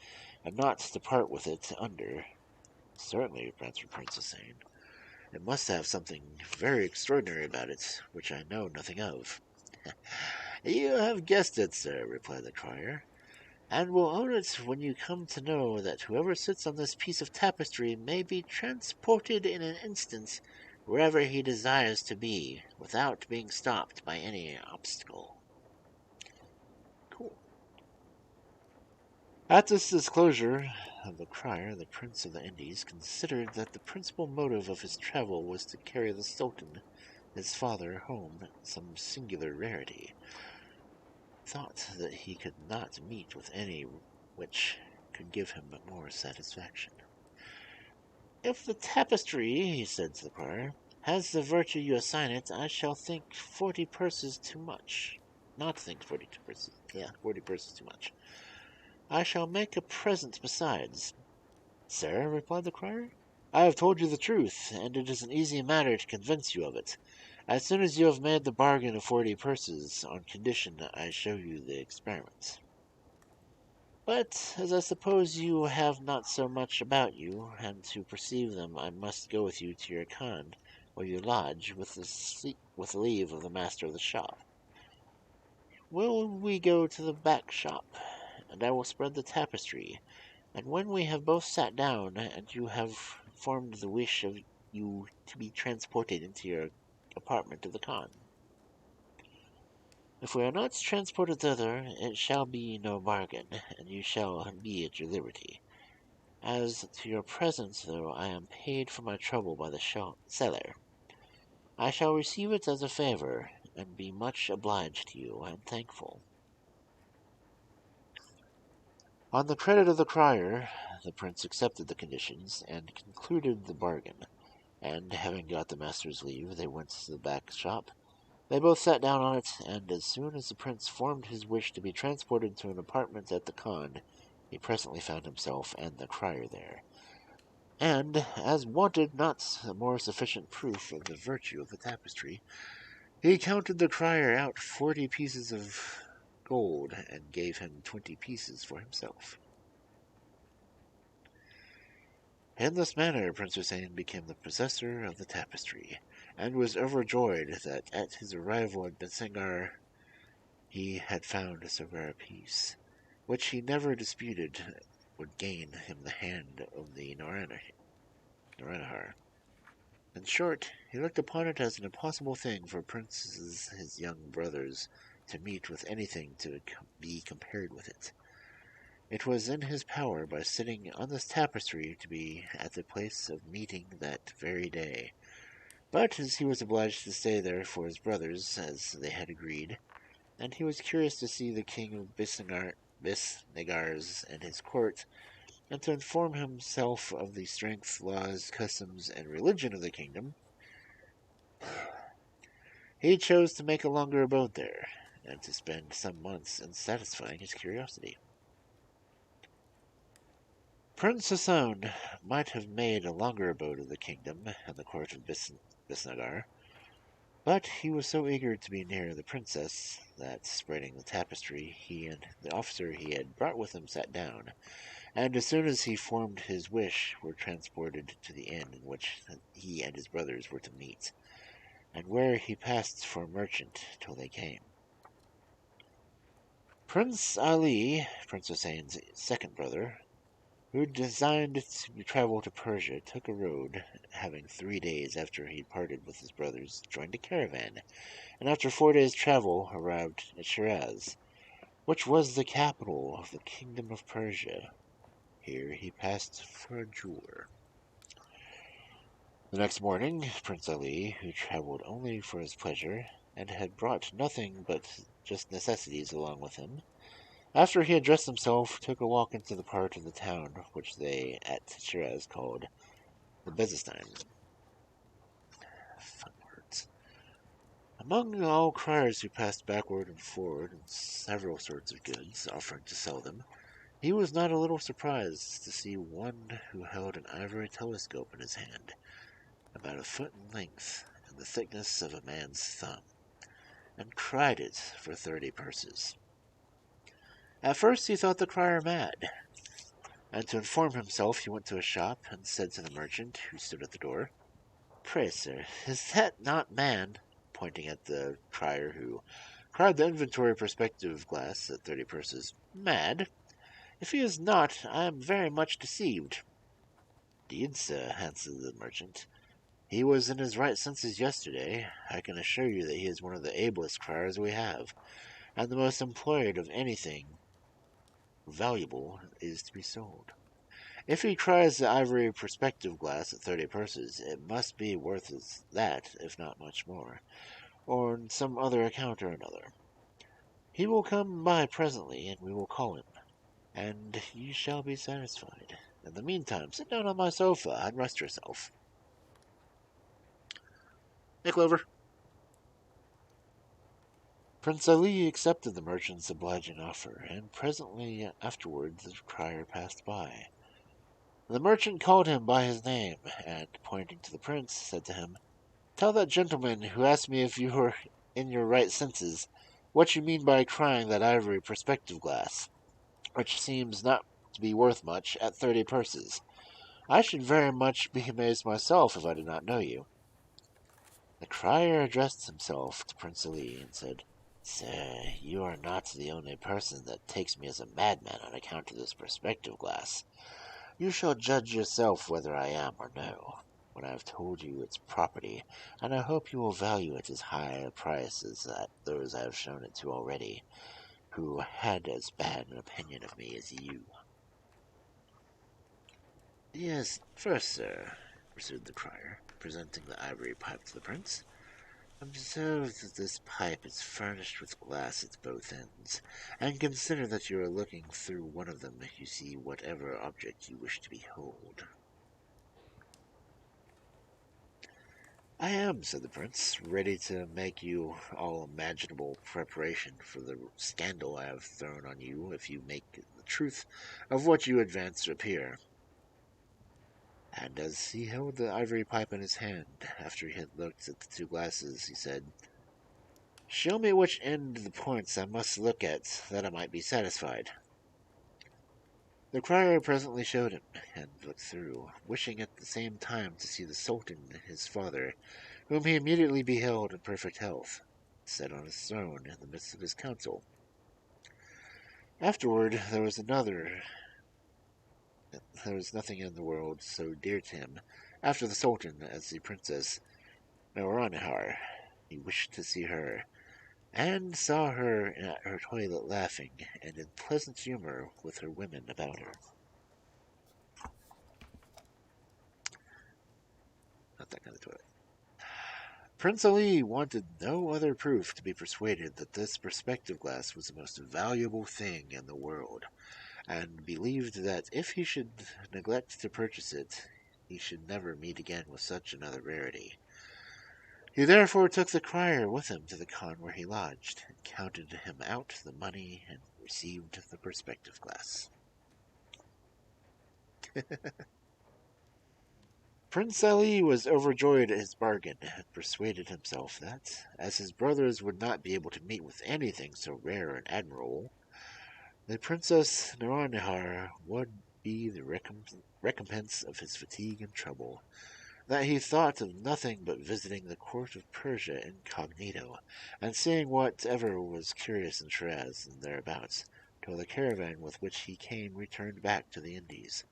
and not to part with it under." "Certainly," answered Prince Hussein. "It must have something very extraordinary about it, which I know nothing of." "You have guessed it, sir," replied the crier, "and will own it when you come to know that whoever sits on this piece of tapestry may be transported in an instant wherever he desires to be, without being stopped by any obstacle." Cool. At this disclosure of the crier, the Prince of the Indies considered that the principal motive of his travel was to carry the Sultan, his father, home some singular rarity, thought that he could not meet with any which could give him more satisfaction. "If the tapestry," he said to the crier, "has the virtue you assign it, I shall think 40 purses too much. Not think 42 purses. 40 purses too much. I shall make a present besides." "Sir," replied the crier, "I have told you the truth, and it is an easy matter to convince you of it. As soon as you have made the bargain of 40 purses, on condition I show you the experiment. But as I suppose you have not so much about you, and to perceive them I must go with you to your khan, where you lodge, with the leave of the master of the shop. Will we go to the back shop, and I will spread the tapestry, and when we have both sat down, and you have formed the wish of you to be transported into your apartment of the khan. If we are not transported thither, it shall be no bargain, and you shall be at your liberty. As to your presence, though I am paid for my trouble by the seller, I shall receive it as a favor, and be much obliged to you and thankful." On the credit of the crier, the prince accepted the conditions, and concluded the bargain, and, having got the master's leave, they went to the back shop. They both sat down on it, and as soon as the prince formed his wish to be transported to an apartment at the khan, he presently found himself and the crier there, and, as wanted not a more sufficient proof of the virtue of the tapestry, he counted the crier out 40 pieces of gold, and gave him 20 pieces for himself. In this manner Prince Hussein became the possessor of the tapestry, and was overjoyed that at his arrival at Bensengar he had found so rare a piece, which he never disputed would gain him the hand of the Naranahar. In short, he looked upon it as an impossible thing for princes his young brothers to meet with anything to be compared with it. It was in his power, by sitting on this tapestry, to be at the place of meeting that very day. But as he was obliged to stay there for his brothers, as they had agreed, and he was curious to see the king of Bisnagars and his court, and to inform himself of the strength, laws, customs, and religion of the kingdom, he chose to make a longer abode there, and to spend some months in satisfying his curiosity. Prince Hassan might have made a longer abode of the kingdom and the court of Bisnagar, but he was so eager to be near the princess that, spreading the tapestry, he and the officer he had brought with him sat down, and as soon as he formed his wish, were transported to the inn in which he and his brothers were to meet, and where he passed for a merchant till they came. Prince Ali, Prince Hussein's second brother, who designed to travel to Persia, took a road, having 3 days after he parted with his brothers, joined a caravan, and after 4 days' travel arrived at Shiraz, which was the capital of the kingdom of Persia. Here he passed for a jeweler. The next morning, Prince Ali, who traveled only for his pleasure, and had brought nothing but just necessities along with him, after he had dressed himself, took a walk into the part of the town which they at Shiraz called the Bezestein. Fun words. Among all criers who passed backward and forward in several sorts of goods, offering to sell them, he was not a little surprised to see one who held an ivory telescope in his hand, about a foot in length and the thickness of a man's thumb, and cried it for 30 purses. At first he thought the crier mad, and to inform himself he went to a shop and said to the merchant, who stood at the door, "Pray, sir, is that not man?" pointing at the crier, who cried the inventory perspective glass at 30 purses, "mad? If he is not, I am very much deceived." "Indeed, sir," answered the merchant, "he was in his right senses yesterday. I can assure you that he is one of the ablest criers we have, and the most employed of anything valuable is to be sold. If he cries the ivory perspective glass at 30 purses, it must be worth as that, if not much more, or on some other account or another. He will come by presently, and we will call him, and you shall be satisfied. In the meantime, sit down on my sofa and rest yourself." Hey, Clover. Prince Ali accepted the merchant's obliging offer, and presently afterwards the crier passed by. The merchant called him by his name, and, pointing to the prince, said to him, "Tell that gentleman who asked me if you were in your right senses what you mean by crying that ivory perspective glass, which seems not to be worth much, at 30 purses. I should very much be amazed myself if I did not know you." The crier addressed himself to Prince Ali and said, "Sir, you are not the only person that takes me as a madman on account of this perspective glass. You shall judge yourself whether I am or no, when I have told you its property, and I hope you will value it as high a price as those I have shown it to already, who had as bad an opinion of me as you." "Yes, first, sir," pursued the crier, presenting the ivory pipe to the prince, "observe that this pipe is furnished with glass at both ends, and consider that you are looking through one of them if you see whatever object you wish to behold." "I am," said the prince, "ready to make you all imaginable preparation for the scandal I have thrown on you if you make the truth of what you advance appear." And as he held the ivory pipe in his hand, after he had looked at the 2 glasses, he said, "Show me which end the points I must look at, that I might be satisfied." The crier presently showed him, and looked through, wishing at the same time to see the Sultan his father, whom he immediately beheld in perfect health, set on his throne in the midst of his council. Afterward there was nothing in the world so dear to him, after the Sultan, as the Princess Nouronihar. He wished to see her, and saw her at her toilet laughing, and in pleasant humour with her women about her. Not that kind of toilet. Prince Ali wanted no other proof to be persuaded that this perspective glass was the most valuable thing in the world, and believed that if he should neglect to purchase it, he should never meet again with such another rarity. He therefore took the crier with him to the khan where he lodged, and counted him out the money, and received the perspective glass. Prince Ali was overjoyed at his bargain, and persuaded himself that, as his brothers would not be able to meet with anything so rare and admirable, the Princess Nouronihar would be the recompense of his fatigue and trouble, that he thought of nothing but visiting the court of Persia incognito, and seeing whatever was curious in Shiraz and thereabouts, till the caravan with which he came returned back to the Indies.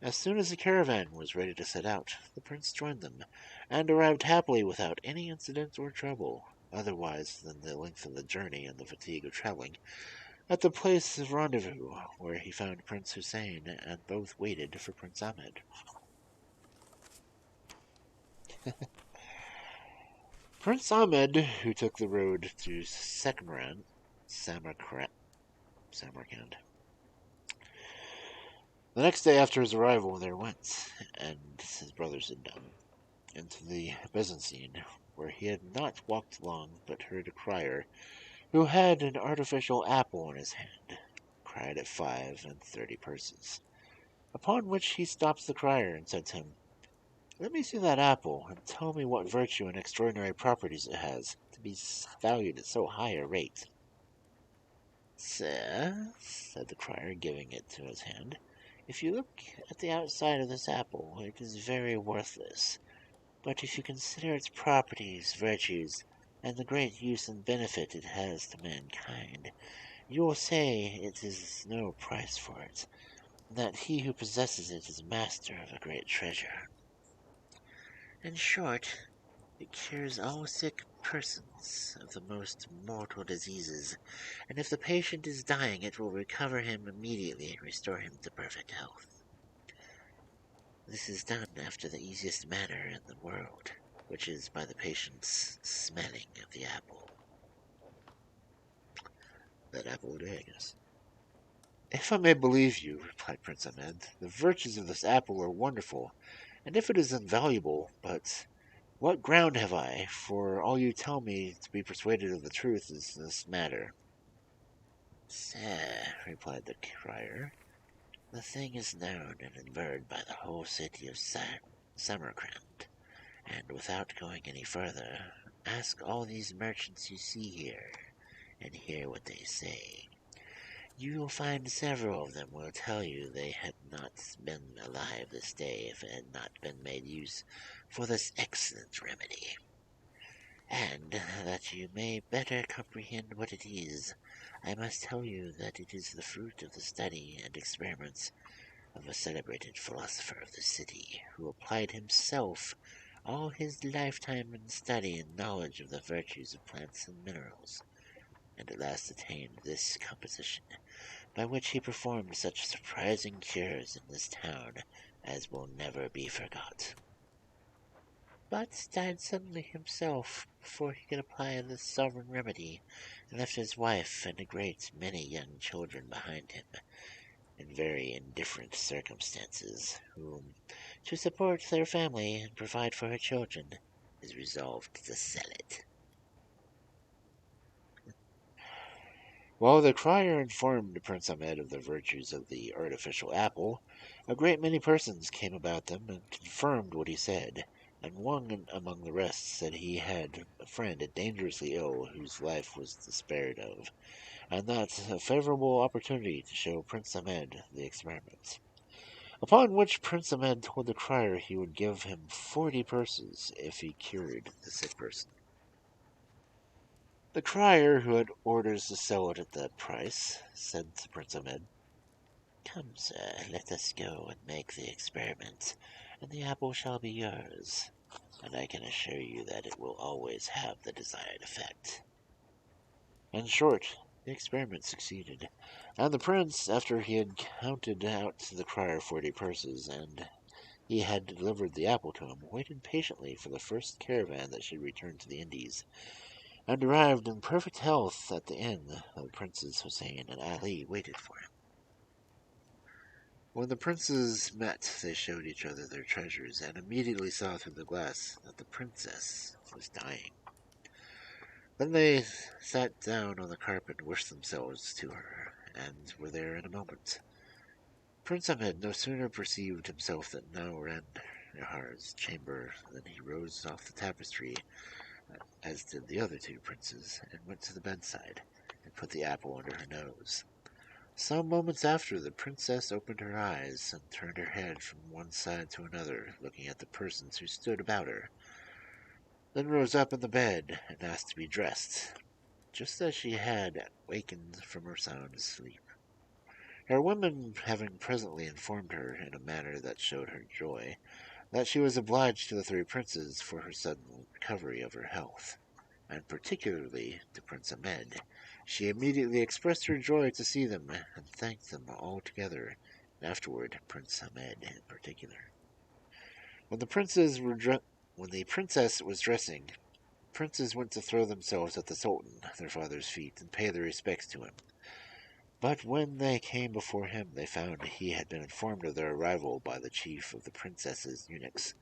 As soon as the caravan was ready to set out, the prince joined them, and arrived happily without any incident or trouble, otherwise than the length of the journey and the fatigue of travelling, at the place of rendezvous, where he found Prince Hussein, and both waited for Prince Ahmed. Prince Ahmed, who took the road to Samarkand. The next day after his arrival, there went, and his brothers had done, into the Byzantine, where he had not walked long, but heard a crier, who had an artificial apple in his hand, cried at 5 purses. Upon which he stopped the crier, and said to him, "Let me see that apple, and tell me what virtue and extraordinary properties it has, to be valued at so high a rate." "Sir," said the crier, giving it to his hand, "if you look at the outside of this apple, it is very worthless. But if you consider its properties, virtues, and the great use and benefit it has to mankind, you will say it is no price for it, and that he who possesses it is master of a great treasure. In short, it cures all sick persons of the most mortal diseases, and if the patient is dying, it will recover him immediately and restore him to perfect health. This is done after the easiest manner in the world, which is by the patient's smelling of the apple." That apple a day, I guess. "If I may believe you," replied Prince Ahmed, "the virtues of this apple are wonderful, and if it is invaluable, but what ground have I, for all you tell me, to be persuaded of the truth in this matter?" "Sir," replied the crier, "the thing is known and averred by the whole city of Samarkand, and without going any further, ask all these merchants you see here, and hear what they say. You will find several of them will tell you they had not been alive this day if it had not been made use for this excellent remedy. And that you may better comprehend what it is, I must tell you that it is the fruit of the study and experiments of a celebrated philosopher of the city, who applied himself all his lifetime in study and knowledge of the virtues of plants and minerals, and at last attained this composition, by which he performed such surprising cures in this town as will never be forgot, but died suddenly himself before he could apply this sovereign remedy, and left his wife and a great many young children behind him, in very indifferent circumstances, whom, to support their family and provide for her children, is resolved to sell it." While the crier informed Prince Ahmed of the virtues of the artificial apple, a great many persons came about them and confirmed what he said, and one among the rest said he had a friend dangerously ill whose life was despaired of, and that a favourable opportunity to show Prince Ahmed the experiment. Upon which Prince Ahmed told the crier he would give him 40 purses if he cured the sick person. The crier, who had orders to sell it at that price, said to Prince Ahmed, "Come, sir, let us go and make the experiment, and the apple shall be yours, and I can assure you that it will always have the desired effect." In short, the experiment succeeded, and the prince, after he had counted out to the crier 40 purses, and he had delivered the apple to him, waited patiently for the first caravan that should return to the Indies, and arrived in perfect health at the inn the Princes Hussein and Ali waited for him. When the princes met, they showed each other their treasures, and immediately saw through the glass that the princess was dying. Then they sat down on the carpet and wished themselves to her, and were there in a moment. Prince Ahmed no sooner perceived himself that Naurannihar's chamber than he rose off the tapestry, as did the other two princes, and went to the bedside, and put the apple under her nose. Some moments after, the princess opened her eyes and turned her head from one side to another, looking at the persons who stood about her, then rose up in the bed and asked to be dressed, just as she had wakened from her sound sleep. Her women having presently informed her, in a manner that showed her joy, that she was obliged to the three princes for her sudden recovery of her health, and particularly to Prince Ahmed, she immediately expressed her joy to see them, and thanked them all together, and afterward Prince Ahmed in particular. When the when the princess was dressing, princes went to throw themselves at the Sultan, their father's feet, and pay their respects to him. But when they came before him, they found he had been informed of their arrival by the chief of the princess's eunuchs,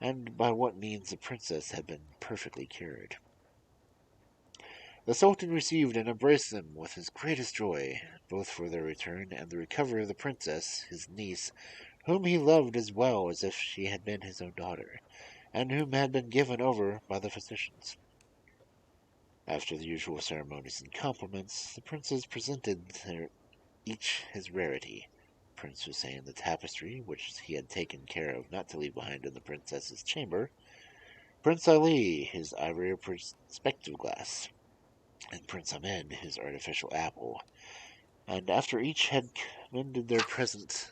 and by what means the princess had been perfectly cured. The Sultan received and embraced them with his greatest joy, both for their return and the recovery of the princess, his niece, whom he loved as well as if she had been his own daughter, and whom had been given over by the physicians. After the usual ceremonies and compliments, the princes presented each his rarity. Prince Hussein the tapestry, which he had taken care of not to leave behind in the princess's chamber, Prince Ali his ivory perspective glass, and Prince Ahmed his artificial apple, and after each had commended their present,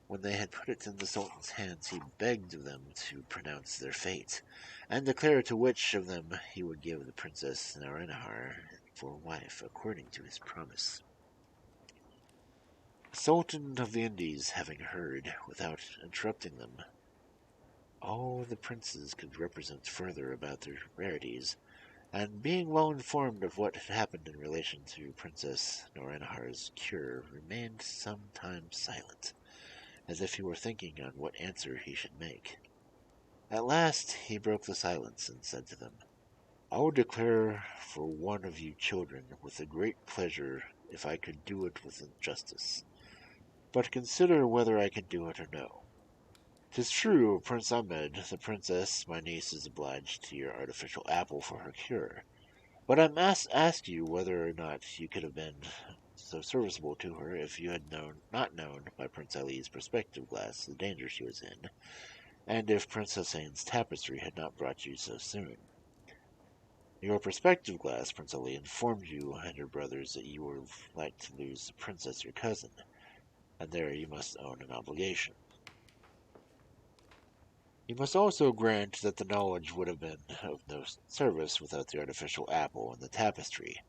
when they had put it in the Sultan's hands, he begged of them to pronounce their fate, and declare to which of them he would give the Princess Naranahar for wife, according to his promise. The Sultan of the Indies having heard, without interrupting them, all the princes could represent further about their rarities, and being well informed of what had happened in relation to Princess Noranahar's cure, remained some time silent, as if he were thinking on what answer he should make. At last he broke the silence and said to them, "I would declare for one of you children with a great pleasure if I could do it with justice. But consider whether I can do it or no. 'Tis true, Prince Ahmed, the princess, my niece, is obliged to your artificial apple for her cure. But I must ask you whether or not you could have been so serviceable to her if you had not known by Prince Ali's perspective glass the danger she was in, and if Prince Hussein's tapestry had not brought you so soon. Your perspective glass, Prince Ali, informed you and your brothers that you were like to lose the princess your cousin, and there you must own an obligation. You must also grant that the knowledge would have been of no service without the artificial apple and the tapestry.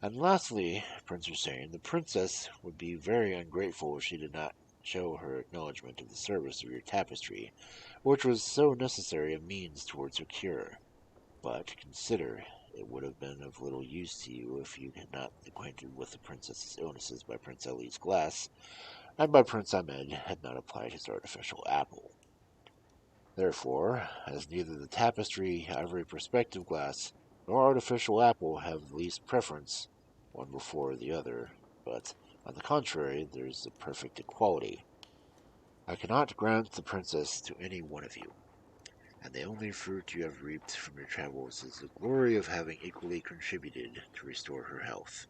And lastly, Prince Hussein, the princess would be very ungrateful if she did not show her acknowledgment of the service of your tapestry, which was so necessary a means towards her cure. But consider, it would have been of little use to you if you had not been acquainted with the princess's illnesses by Prince Ali's glass, and by Prince Ahmed had not applied his artificial apple. Therefore, as neither the tapestry, ivory perspective glass, nor artificial apple have the least preference, one before the other, but, on the contrary, there is a perfect equality, I cannot grant the princess to any one of you, and the only fruit you have reaped from your travels is the glory of having equally contributed to restore her health.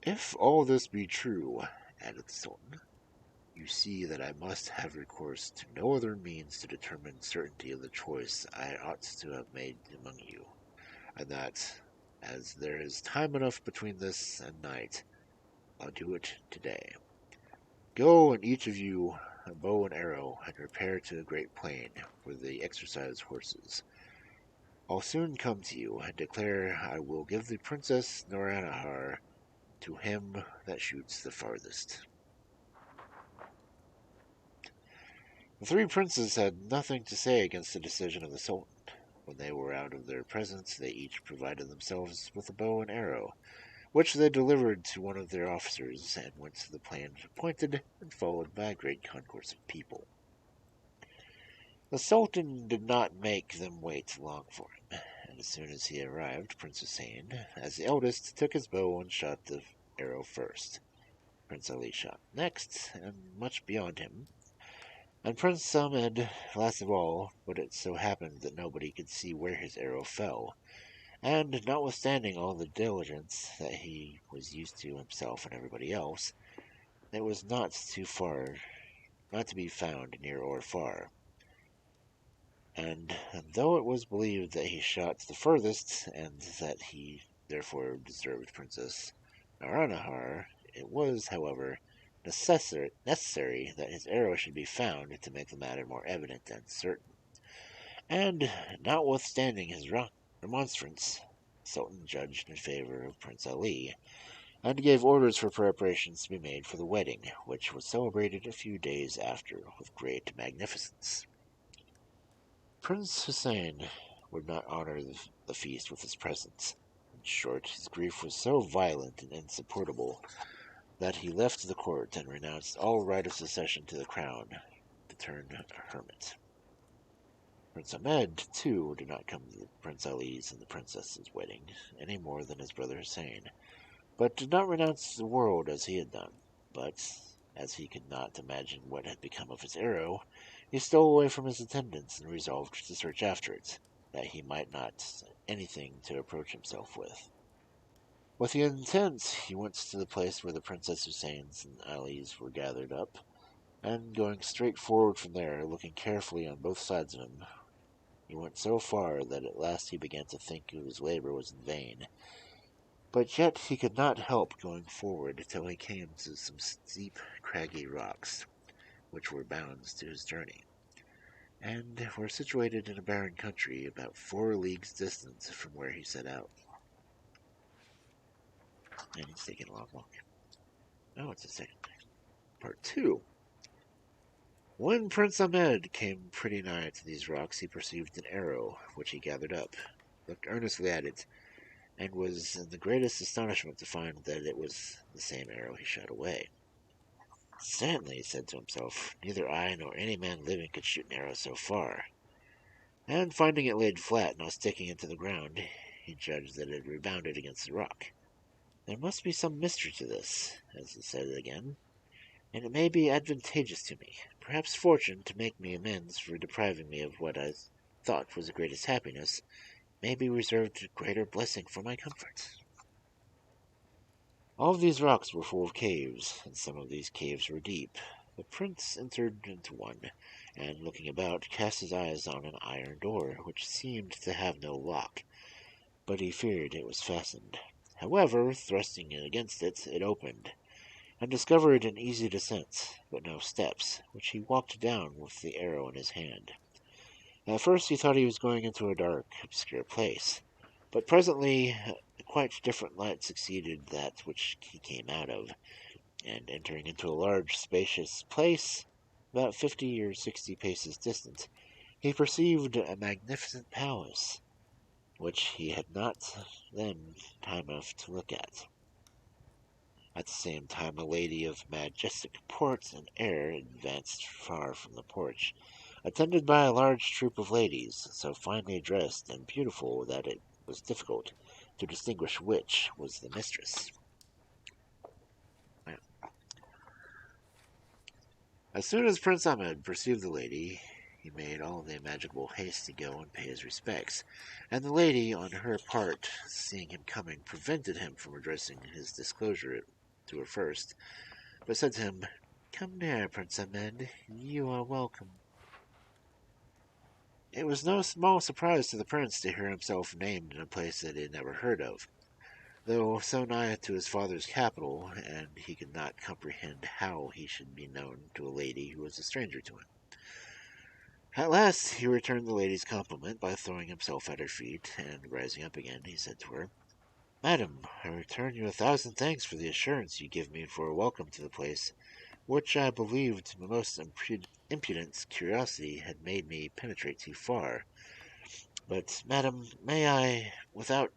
If all this be true, added the Sultan, you see that I must have recourse to no other means to determine certainty of the choice I ought to have made among you, and that, as there is time enough between this and night, I'll do it today. Go, and each of you, a bow and arrow, and repair to the great plain, where they exercise horses. I'll soon come to you, and declare I will give the Princess Noranahar to him that shoots the farthest." The three princes had nothing to say against the decision of the Sultan. When they were out of their presence, they each provided themselves with a bow and arrow, which they delivered to one of their officers, and went to the plain appointed, and followed by a great concourse of people. The Sultan did not make them wait long for him, and as soon as he arrived, Prince Hussein, as the eldest, took his bow and shot the arrow first. Prince Ali shot next, and much beyond him, and Prince Ahmed last of all, but it so happened that nobody could see where his arrow fell, and notwithstanding all the diligence that he was used to himself and everybody else, it was not to be found near or far. And though it was believed that he shot the furthest, and that he therefore deserved Princess Naranahar, it was, however, necessary that his arrow should be found to make the matter more evident and certain. And, notwithstanding his remonstrance, the Sultan judged in favor of Prince Ali, and gave orders for preparations to be made for the wedding, which was celebrated a few days after with great magnificence. Prince Hussein would not honor the feast with his presence. In short, his grief was so violent and insupportable that he left the court and renounced all right of succession to the crown to turn a hermit. Prince Ahmed, too, did not come to Prince Ali's and the princess's wedding, any more than his brother Hussein, but did not renounce the world as he had done. But, as he could not imagine what had become of his arrow, he stole away from his attendants and resolved to search after it, that he might not anything to approach himself with. With the intent, he went to the place where the Princess Hussein's and Ali's were gathered up, and going straight forward from there, looking carefully on both sides of him, he went so far that at last he began to think his labor was in vain. But yet he could not help going forward till he came to some steep, craggy rocks, which were bounds to his journey, and were situated in a barren country about 4 leagues distant from where he set out. And he's taking a long walk. Oh, it's a second. Part 2. When Prince Ahmed came pretty nigh to these rocks, he perceived an arrow, which he gathered up, looked earnestly at it, and was in the greatest astonishment to find that it was the same arrow he shot away. Certainly, he said to himself, neither I nor any man living could shoot an arrow so far. And finding it laid flat, not sticking into the ground, he judged that it had rebounded against the rock. There must be some mystery to this, as he said again, and it may be advantageous to me, perhaps fortune, to make me amends for depriving me of what I thought was the greatest happiness, may be reserved greater blessing for my comfort. All of these rocks were full of caves, and some of these caves were deep. The prince entered into one, and looking about, cast his eyes on an iron door, which seemed to have no lock, but he feared it was fastened. However, thrusting against it, it opened, and discovered an easy descent, but no steps, which he walked down with the arrow in his hand. At first he thought he was going into a dark, obscure place, but presently a quite different light succeeded that which he came out of, and entering into a large, spacious place, about 50 or 60 paces distant, he perceived a magnificent palace, which he had not then time enough to look at. At the same time, a lady of majestic port and air advanced far from the porch, attended by a large troop of ladies, so finely dressed and beautiful that it was difficult to distinguish which was the mistress. As soon as Prince Ahmed perceived the lady, he made all the imaginable haste to go and pay his respects, and the lady, on her part, seeing him coming, prevented him from addressing his disclosure to her first, but said to him, "Come near, Prince Ahmed, you are welcome." It was no small surprise to the prince to hear himself named in a place that he had never heard of, though so nigh to his father's capital, and he could not comprehend how he should be known to a lady who was a stranger to him. At last he returned the lady's compliment by throwing himself at her feet, and rising up again, he said to her, "Madam, I return you 1,000 thanks for the assurance you give me for a welcome to the place, which I believed my most impudent curiosity had made me penetrate too far. But, madam, may I, without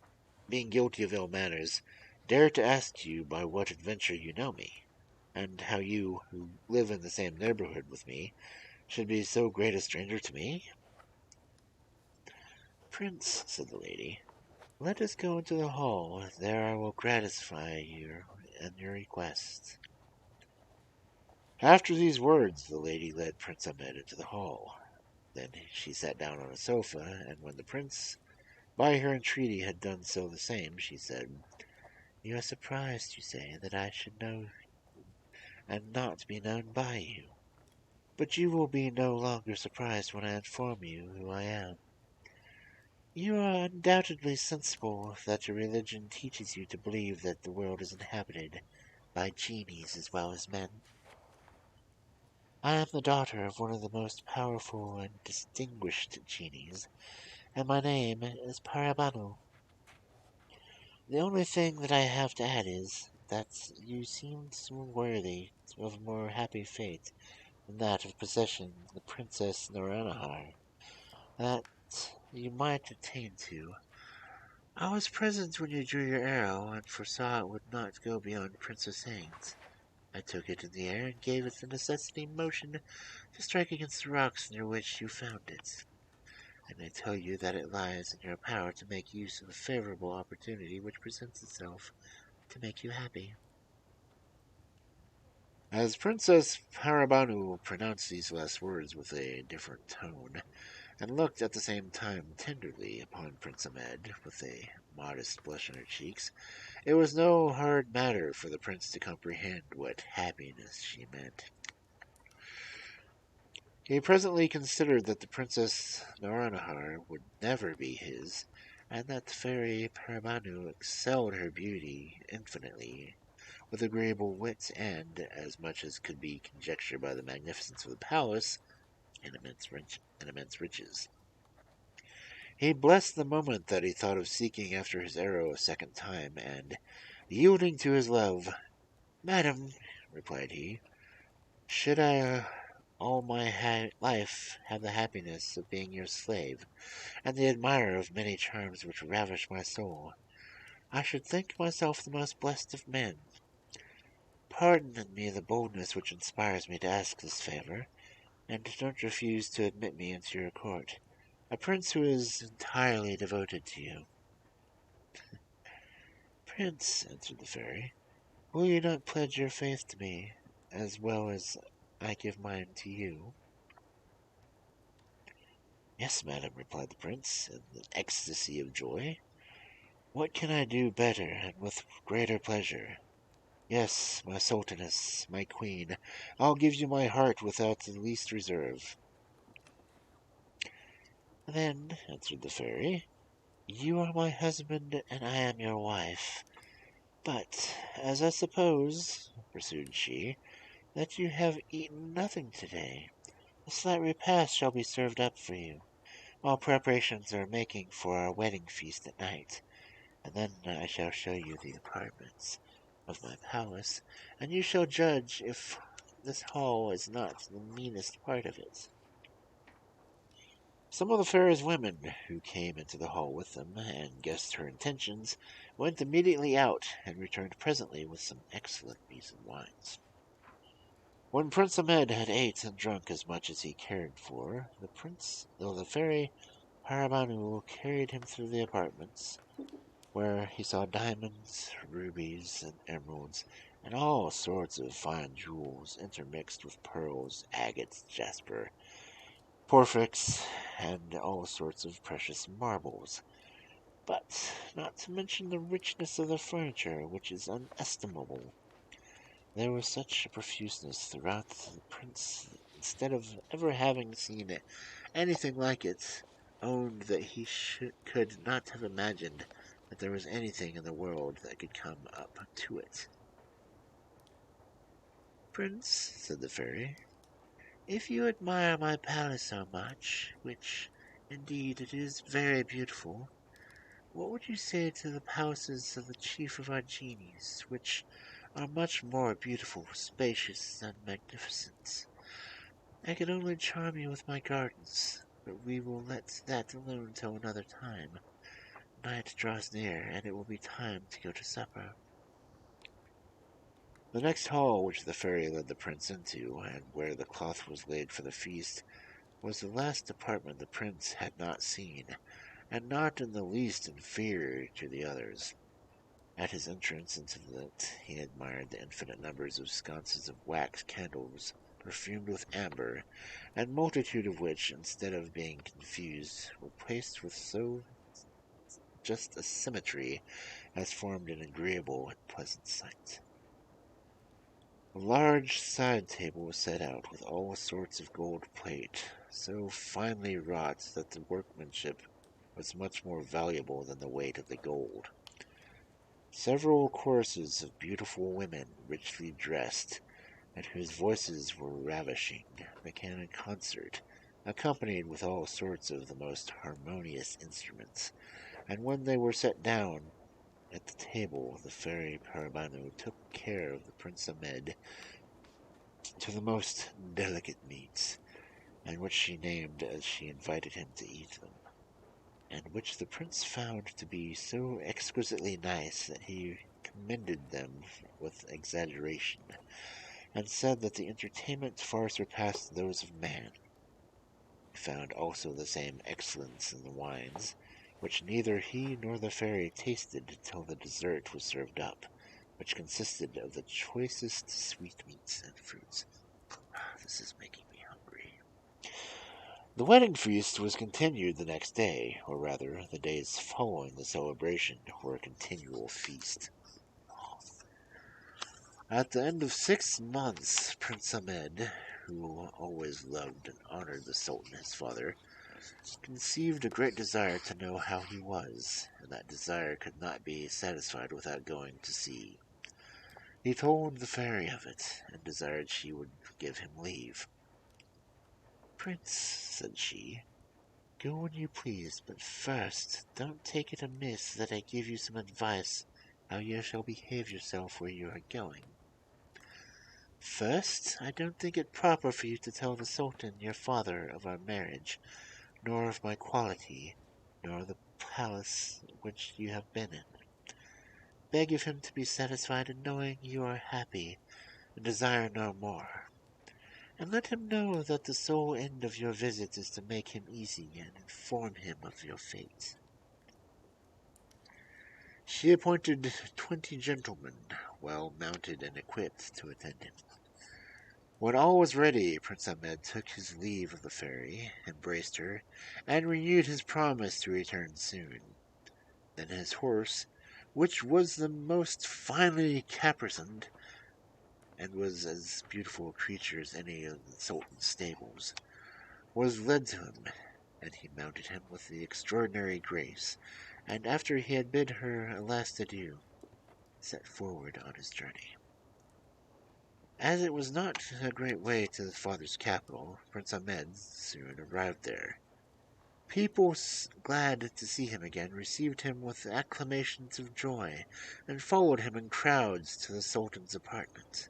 being guilty of ill manners, dare to ask you by what adventure you know me, and how you, who live in the same neighborhood with me, should be so great a stranger to me?" "Prince," said the lady, "let us go into the hall, there I will gratify you and your request." After these words, the lady led Prince Ahmed into the hall. Then she sat down on a sofa, and when the prince by her entreaty had done so the same, she said, "You are surprised, you say, that I should know and not be known by you. But you will be no longer surprised when I inform you who I am. You are undoubtedly sensible that your religion teaches you to believe that the world is inhabited by genies as well as men. I am the daughter of one of the most powerful and distinguished genies, and my name is Paribanou. The only thing that I have to add is that you seem worthy of a more happy fate than that of possessing the Princess Noranahar, that you might attain to. I was present when you drew your arrow, and foresaw it would not go beyond Princess Haines. I took it in the air and gave it the necessity motion to strike against the rocks near which you found it. And I tell you that it lies in your power to make use of the favorable opportunity which presents itself to make you happy." As Princess Paribanou pronounced these last words with a different tone, and looked at the same time tenderly upon Prince Ahmed, with a modest blush on her cheeks, it was no hard matter for the prince to comprehend what happiness she meant. He presently considered that the Princess Noranahar would never be his, and that the Fairy Paribanou excelled her beauty infinitely, with agreeable wit, and, as much as could be conjectured by the magnificence of the palace, in immense riches. He blessed the moment that he thought of seeking after his arrow a second time, and, yielding to his love, "Madam," replied he, "should I all my life have the happiness of being your slave, and the admirer of many charms which ravish my soul, I should think myself the most blessed of men. Pardon in me the boldness which inspires me to ask this favor, and don't refuse to admit me into your court, a prince who is entirely devoted to you." "Prince," answered the fairy, "will you not pledge your faith to me, as well as I give mine to you?" "Yes, madam," replied the prince, in an ecstasy of joy. "What can I do better and with greater pleasure? Yes, my sultaness, my queen, I'll give you my heart without the least reserve." "Then," answered the fairy, "you are my husband and I am your wife. But, as I suppose," pursued she, "that you have eaten nothing today, a slight repast shall be served up for you, while preparations are making for our wedding feast at night, and then I shall show you the apartments of my palace, and you shall judge if this hall is not the meanest part of it." Some of the fairy's women, who came into the hall with them, and guessed her intentions, went immediately out, and returned presently with some excellent meats and wines. When Prince Ahmed had ate and drunk as much as he cared for, the fairy Paribanou carried him through the apartments, where he saw diamonds, rubies, and emeralds, and all sorts of fine jewels intermixed with pearls, agates, jasper, porphyries, and all sorts of precious marbles, but not to mention the richness of the furniture, which is inestimable. There was such a profuseness throughout that the prince, instead of ever having seen anything like it, owned that he could not have imagined that there was anything in the world that could come up to it. "Prince," said the fairy, "if you admire my palace so much, which, indeed, it is very beautiful, what would you say to the palaces of the chief of our genies, which are much more beautiful, spacious, and magnificent? I could only charm you with my gardens, but we will let that alone till another time. Night draws near, and it will be time to go to supper." The next hall which the fairy led the prince into, and where the cloth was laid for the feast, was the last apartment the prince had not seen, and not in the least inferior to the others. At his entrance into it he admired the infinite numbers of sconces of wax candles, perfumed with amber, and multitude of which, instead of being confused, were placed with so just a symmetry has formed an agreeable and pleasant sight. A large side table was set out with all sorts of gold plate, so finely wrought that the workmanship was much more valuable than the weight of the gold. Several choruses of beautiful women, richly dressed, and whose voices were ravishing, began a concert, accompanied with all sorts of the most harmonious instruments, and when they were set down at the table, the Fairy Paribanou took care of the Prince Ahmed to the most delicate meats, and which she named as she invited him to eat them, and which the prince found to be so exquisitely nice that he commended them with exaggeration, and said that the entertainment far surpassed those of man. He found also the same excellence in the wines, which neither he nor the fairy tasted till the dessert was served up, which consisted of the choicest sweetmeats and fruits. This is making me hungry. The wedding feast was continued the next day, or rather, the days following the celebration were a continual feast. At the end of 6 months, Prince Ahmed, who always loved and honored the Sultan his father, conceived a great desire to know how he was, and that desire could not be satisfied without going to sea. He told the fairy of it, and desired she would give him leave. "Prince," said she, "go when you please, but first don't take it amiss that I give you some advice how you shall behave yourself where you are going. First, I don't think it proper for you to tell the Sultan, your father, of our marriage, nor of my quality, nor the palace which you have been in. Beg of him to be satisfied in knowing you are happy, and desire no more. And let him know that the sole end of your visit is to make him easy and inform him of your fate." She appointed 20 gentlemen, well mounted and equipped, to attend him. When all was ready, Prince Ahmed took his leave of the fairy, embraced her, and renewed his promise to return soon. Then his horse, which was the most finely caparisoned, and was as beautiful a creature as any of the Sultan's stables, was led to him, and he mounted him with the extraordinary grace, and after he had bid her a last adieu, set forward on his journey. As it was not a great way to his father's capital, Prince Ahmed soon arrived there. People, glad to see him again, received him with acclamations of joy, and followed him in crowds to the Sultan's apartment.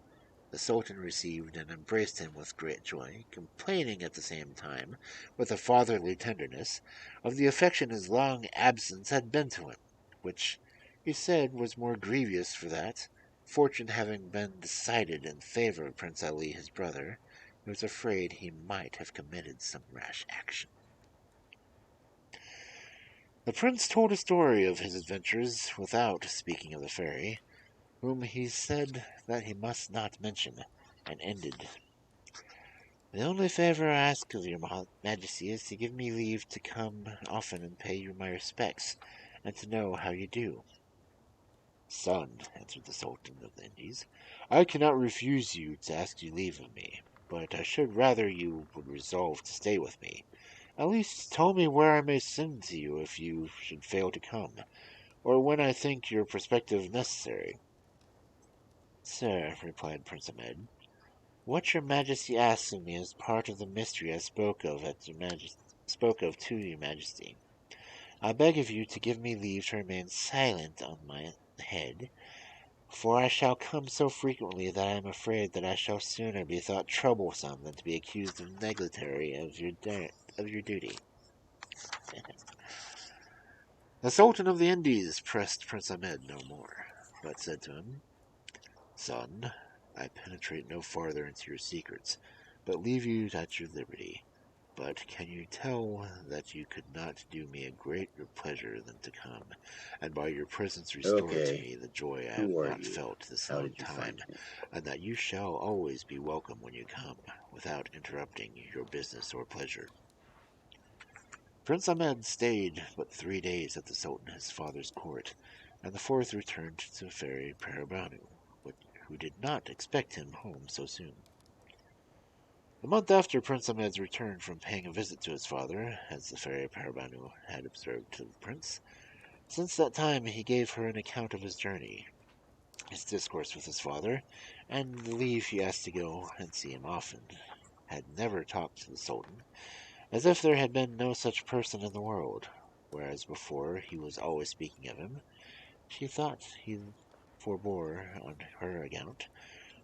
The Sultan received and embraced him with great joy, complaining at the same time, with a fatherly tenderness, of the affection his long absence had been to him, which, he said, was more grievous for that, fortune having been decided in favor of Prince Ali his brother, he was afraid he might have committed some rash action. The prince told a story of his adventures without speaking of the fairy, whom he said that he must not mention, and ended, "The only favor I ask of your majesty is to give me leave to come often and pay you my respects, and to know how you do." "Son," answered the Sultan of the Indies, "I cannot refuse you to ask you leave of me, but I should rather you would resolve to stay with me. At least tell me where I may send to you if you should fail to come, or when I think your perspective necessary." "Sir," replied Prince Ahmed, "what your majesty asks of me is part of the mystery I spoke of to your majesty. I beg of you to give me leave to remain silent on my head, for I shall come so frequently that I am afraid that I shall sooner be thought troublesome than to be accused of negligence of your duty." The Sultan of the Indies pressed Prince Ahmed no more, but said to him, "Son, I penetrate no farther into your secrets, but leave you at your liberty. But can you tell that you could not do me a greater pleasure than to come, and by your presence restore to me the joy I have Who are not you? felt this How long did you time, find me? and that you shall always be welcome when you come, without interrupting your business or pleasure?" Prince Ahmed stayed but 3 days at the Sultan his father's court, and the fourth returned to Fairy Paribanou, who did not expect him home so soon. A month after Prince Ahmed's return from paying a visit to his father, as the Fairy Paribanou had observed to the prince, since that time he gave her an account of his journey, his discourse with his father, and the leave he asked to go and see him often, had never talked to the Sultan, as if there had been no such person in the world, whereas before he was always speaking of him. She thought he forbore on her account.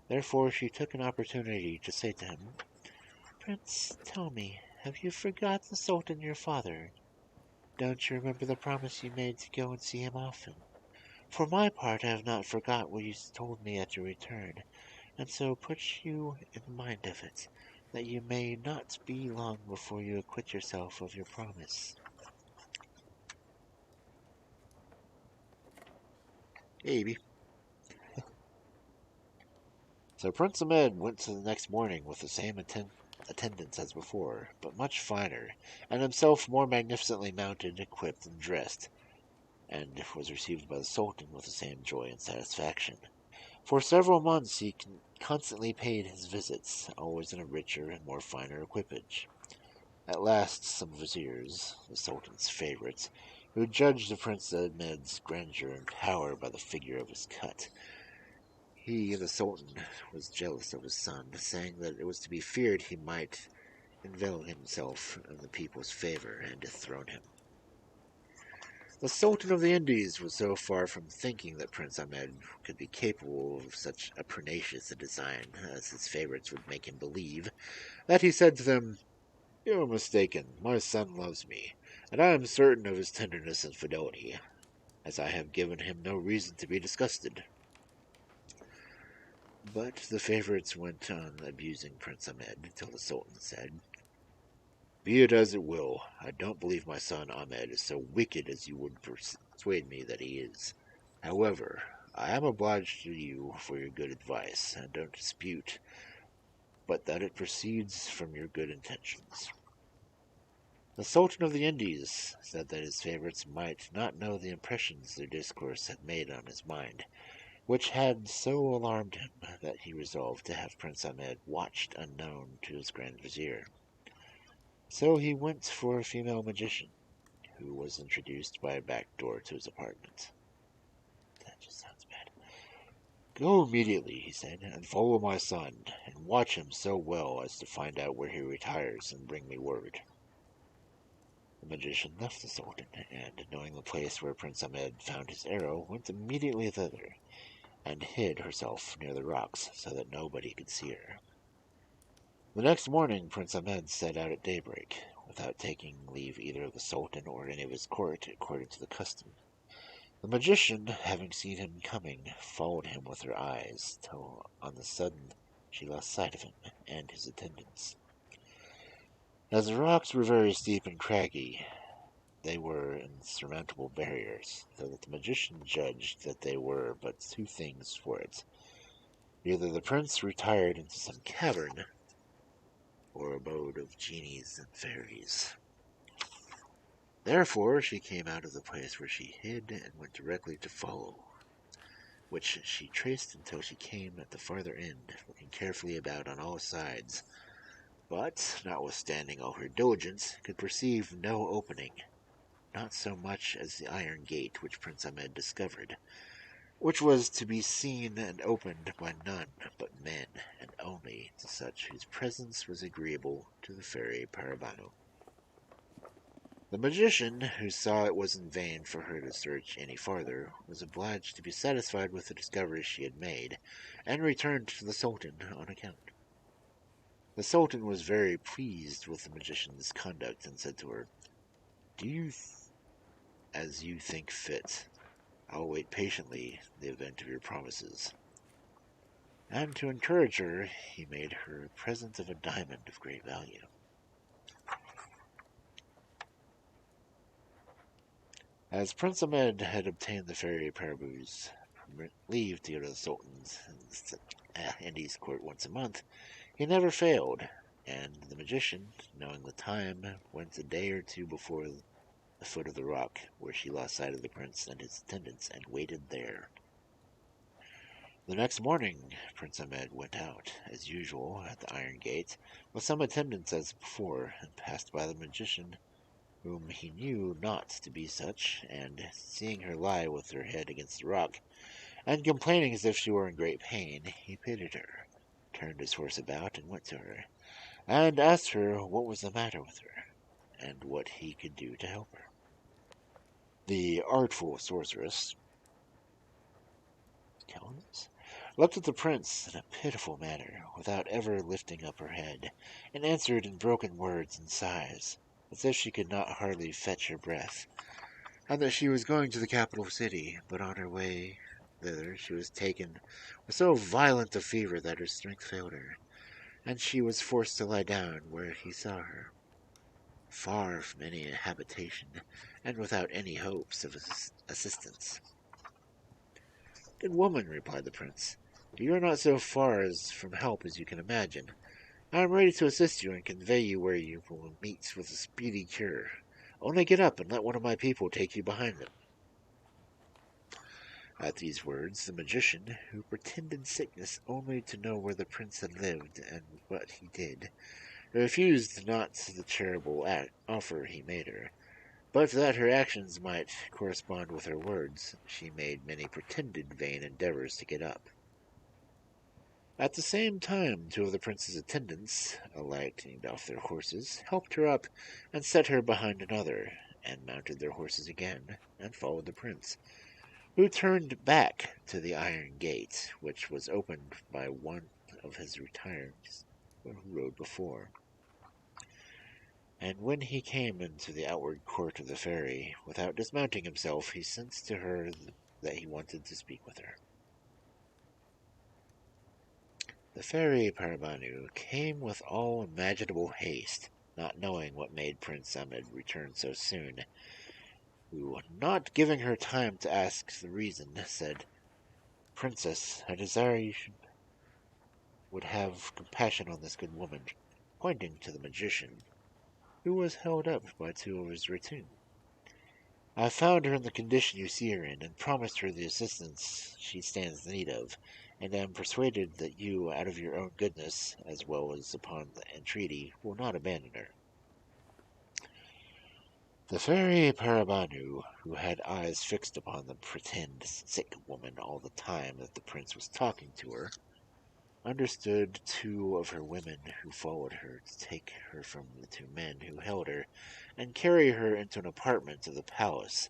Therefore she took an opportunity to say to him, "Prince, tell me, have you forgot the Sultan your father? Don't you remember the promise you made to go and see him often? For my part, I have not forgot what you told me at your return, and so put you in mind of it, that you may not be long before you acquit yourself of your promise." Maybe. So Prince Ahmed went the next morning with the same attendants as before, but much finer, and himself more magnificently mounted, equipped, and dressed, and was received by the Sultan with the same joy and satisfaction. For several months he constantly paid his visits, always in a richer and more finer equipage. At last some viziers, the Sultan's favourites, who judged the Prince Ahmed's grandeur and power by the figure of his cut. He, the Sultan, was jealous of his son, saying that it was to be feared he might inveigle himself in the people's favour and dethrone him. The Sultan of the Indies was so far from thinking that Prince Ahmed could be capable of such a pernicious design as his favourites would make him believe, that he said to them, "You are mistaken. My son loves me, and I am certain of his tenderness and fidelity, as I have given him no reason to be disgusted." But the favourites went on abusing Prince Ahmed till the Sultan said, "Be it as it will, I don't believe my son Ahmed is so wicked as you would persuade me that he is. However, I am obliged to you for your good advice, and don't dispute but that it proceeds from your good intentions." The Sultan of the Indies said that his favourites might not know the impressions their discourse had made on his mind, which had so alarmed him that he resolved to have Prince Ahmed watched unknown to his Grand Vizier. So he went for a female magician, who was introduced by a back door to his apartment. That just sounds bad. "Go immediately," he said, "and follow my son, and watch him so well as to find out where he retires and bring me word." The magician left the Sultan, and, knowing the place where Prince Ahmed found his arrow, went immediately thither, and hid herself near the rocks so that nobody could see her. The next morning Prince Ahmed set out at daybreak, without taking leave either of the Sultan or any of his court, according to the custom. The magician, having seen him coming, followed him with her eyes, till on the sudden she lost sight of him and his attendants. As the rocks were very steep and craggy, they were insurmountable barriers, so that the magician judged that they were but two things for it. Either the prince retired into some cavern, or abode of genies and fairies. Therefore she came out of the place where she hid and went directly to follow, which she traced until she came at the farther end, looking carefully about on all sides, but, notwithstanding all her diligence, could perceive no opening, not so much as the iron gate which Prince Ahmed discovered, which was to be seen and opened by none but men, and only to such whose presence was agreeable to the Fairy Paribanou. The magician, who saw it was in vain for her to search any farther, was obliged to be satisfied with the discovery she had made, and returned to the Sultan on account. The Sultan was very pleased with the magician's conduct, and said to her, "Do as you think fit. I'll wait patiently the event of your promises." And to encourage her, he made her a present of a diamond of great value. As Prince Ahmed had obtained the Fairy Paribou's leave to go to the Sultan's Indies court once a month, he never failed, and the magician, knowing the time, went a day or two before the foot of the rock, where she lost sight of the prince and his attendants, and waited there. The next morning Prince Ahmed went out, as usual, at the iron gate, with some attendants as before, and passed by the magician, whom he knew not to be such, and, seeing her lie with her head against the rock, and complaining as if she were in great pain, he pitied her, turned his horse about, and went to her, and asked her what was the matter with her, and what he could do to help her. The artful sorceress looked at the prince in a pitiful manner, without ever lifting up her head, and answered in broken words and sighs, as if she could not hardly fetch her breath, and that she was going to the capital city, but on her way thither she was taken with so violent a fever that her strength failed her, and she was forced to lie down where he saw her, far from any habitation, and without any hopes of assistance. "Good woman," replied the prince, "you are not so far from help as you can imagine. I am ready to assist you and convey you where you will meet with a speedy cure. Only get up and let one of my people take you behind them." At these words, the magician, who pretended sickness only to know where the prince had lived and what he did, refused not the charitable offer he made her, but that her actions might correspond with her words, she made many pretended vain endeavors to get up. At the same time, two of the prince's attendants, alighting off their horses, helped her up and set her behind another, and mounted their horses again, and followed the prince, who turned back to the iron gate, which was opened by one of his retainers who rode before. And when he came into the outward court of the fairy, without dismounting himself, he sensed to her that he wanted to speak with her. The Fairy Paribanou came with all imaginable haste, not knowing what made Prince Ahmed return so soon, who, not giving her time to ask the reason, said, "Princess, I desire you would have compassion on this good woman," pointing to the magician, who was held up by two of his retinue. "I found her in the condition you see her in, and promised her the assistance she stands in need of, and am persuaded that you, out of your own goodness, as well as upon the entreaty, will not abandon her." The Fairy Paribanou, who had eyes fixed upon the pretend sick woman all the time that the prince was talking to her, understood two of her women who followed her to take her from the two men who held her, and carry her into an apartment of the palace,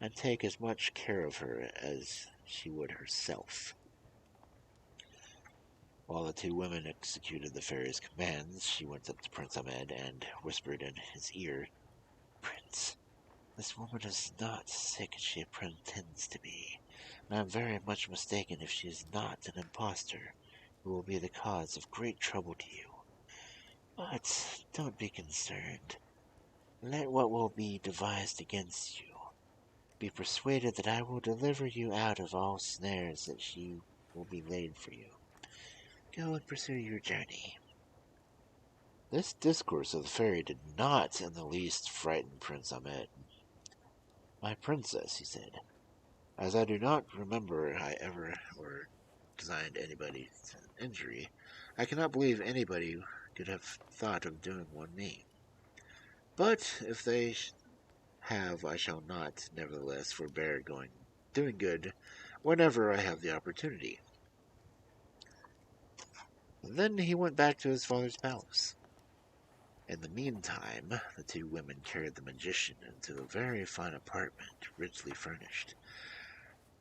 and take as much care of her as she would herself. While the two women executed the fairy's commands, she went up to Prince Ahmed and whispered in his ear, "Prince, this woman is not sick as she pretends to be, and I am very much mistaken if she is not an impostor, who will be the cause of great trouble to you. But don't be concerned. Let what will be devised against you. Be persuaded that I will deliver you out of all snares that she will be laid for you. Go and pursue your journey." This discourse of the fairy did not in the least frighten Prince Ahmed. "My princess," he said, "as I do not remember I ever or designed anybody an injury, I cannot believe anybody could have thought of doing one me. But if they have, I shall not, nevertheless, forbear doing good whenever I have the opportunity." And then he went back to his father's palace. In the meantime, the two women carried the magician into a very fine apartment, richly furnished.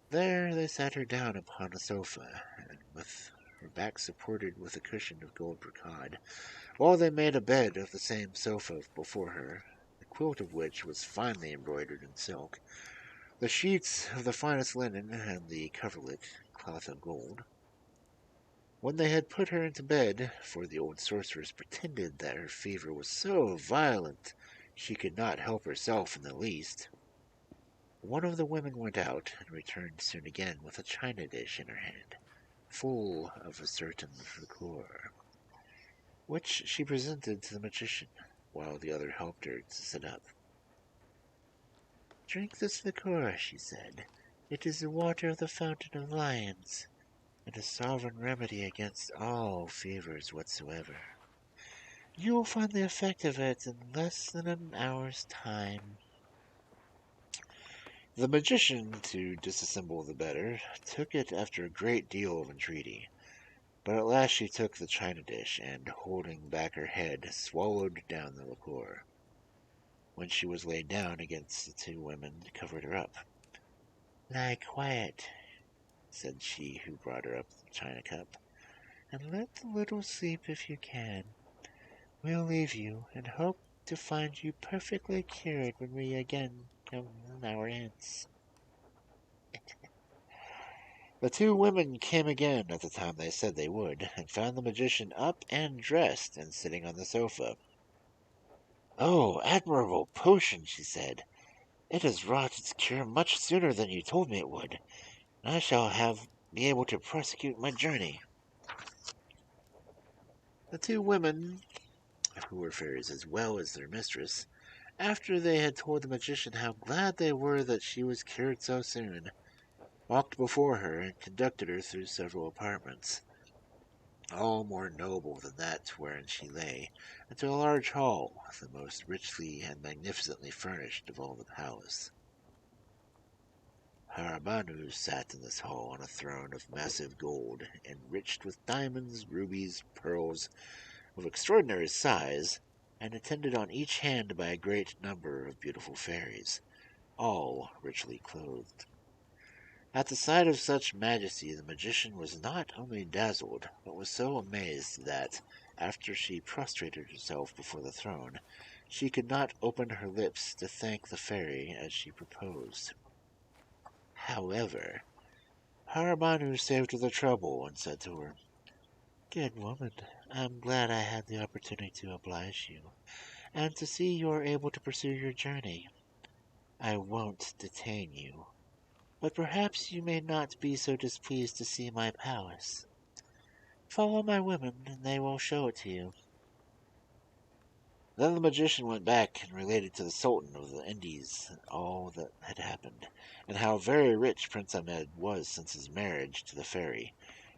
There they sat her down upon a sofa, and with her back supported with a cushion of gold brocade, while they made a bed of the same sofa before her, the quilt of which was finely embroidered in silk, the sheets of the finest linen, and the coverlet cloth of gold. When they had put her into bed, for the old sorceress pretended that her fever was so violent she could not help herself in the least, one of the women went out, and returned soon again with a china dish in her hand, full of a certain liqueur. which she presented to the magician, while the other helped her to sit up. "Drink this liqueur," she said. "It is the water of the Fountain of Lions, and a sovereign remedy against all fevers whatsoever. You will find the effect of it in less than an hour's time." The magician, to disassemble the better, took it after a great deal of entreaty. But at last she took the china dish, and, holding back her head, swallowed down the liqueur. When she was laid down against the two women, covered her up. "Lie quiet," said she who brought her up the china cup, "and let the little sleep if you can. We'll leave you, and hope to find you perfectly cured when we again come in our ends." The two women came again at the time they said they would, and found the magician up and dressed, and sitting on the sofa. "Oh, admirable potion," she said. "It has wrought its cure much sooner than you told me it would, and I shall be able to prosecute my journey." The two women, who were fairies as well as their mistress, after they had told the magician how glad they were that she was cured so soon, walked before her and conducted her through several apartments, all more noble than that wherein she lay, into a large hall, the most richly and magnificently furnished of all the palace. Paribanou sat in this hall on a throne of massive gold, enriched with diamonds, rubies, pearls, of extraordinary size, and attended on each hand by a great number of beautiful fairies, all richly clothed. At the sight of such majesty the magician was not only dazzled, but was so amazed that, after she prostrated herself before the throne, she could not open her lips to thank the fairy as she proposed. However, Paribanou saved her the trouble, and said to her, "Good woman, I am glad I had the opportunity to oblige you, and to see you are able to pursue your journey. I won't detain you, but perhaps you may not be so displeased to see my palace. Follow my women, and they will show it to you." Then the magician went back and related to the Sultan of the Indies all that had happened, and how very rich Prince Ahmed was since his marriage to the fairy,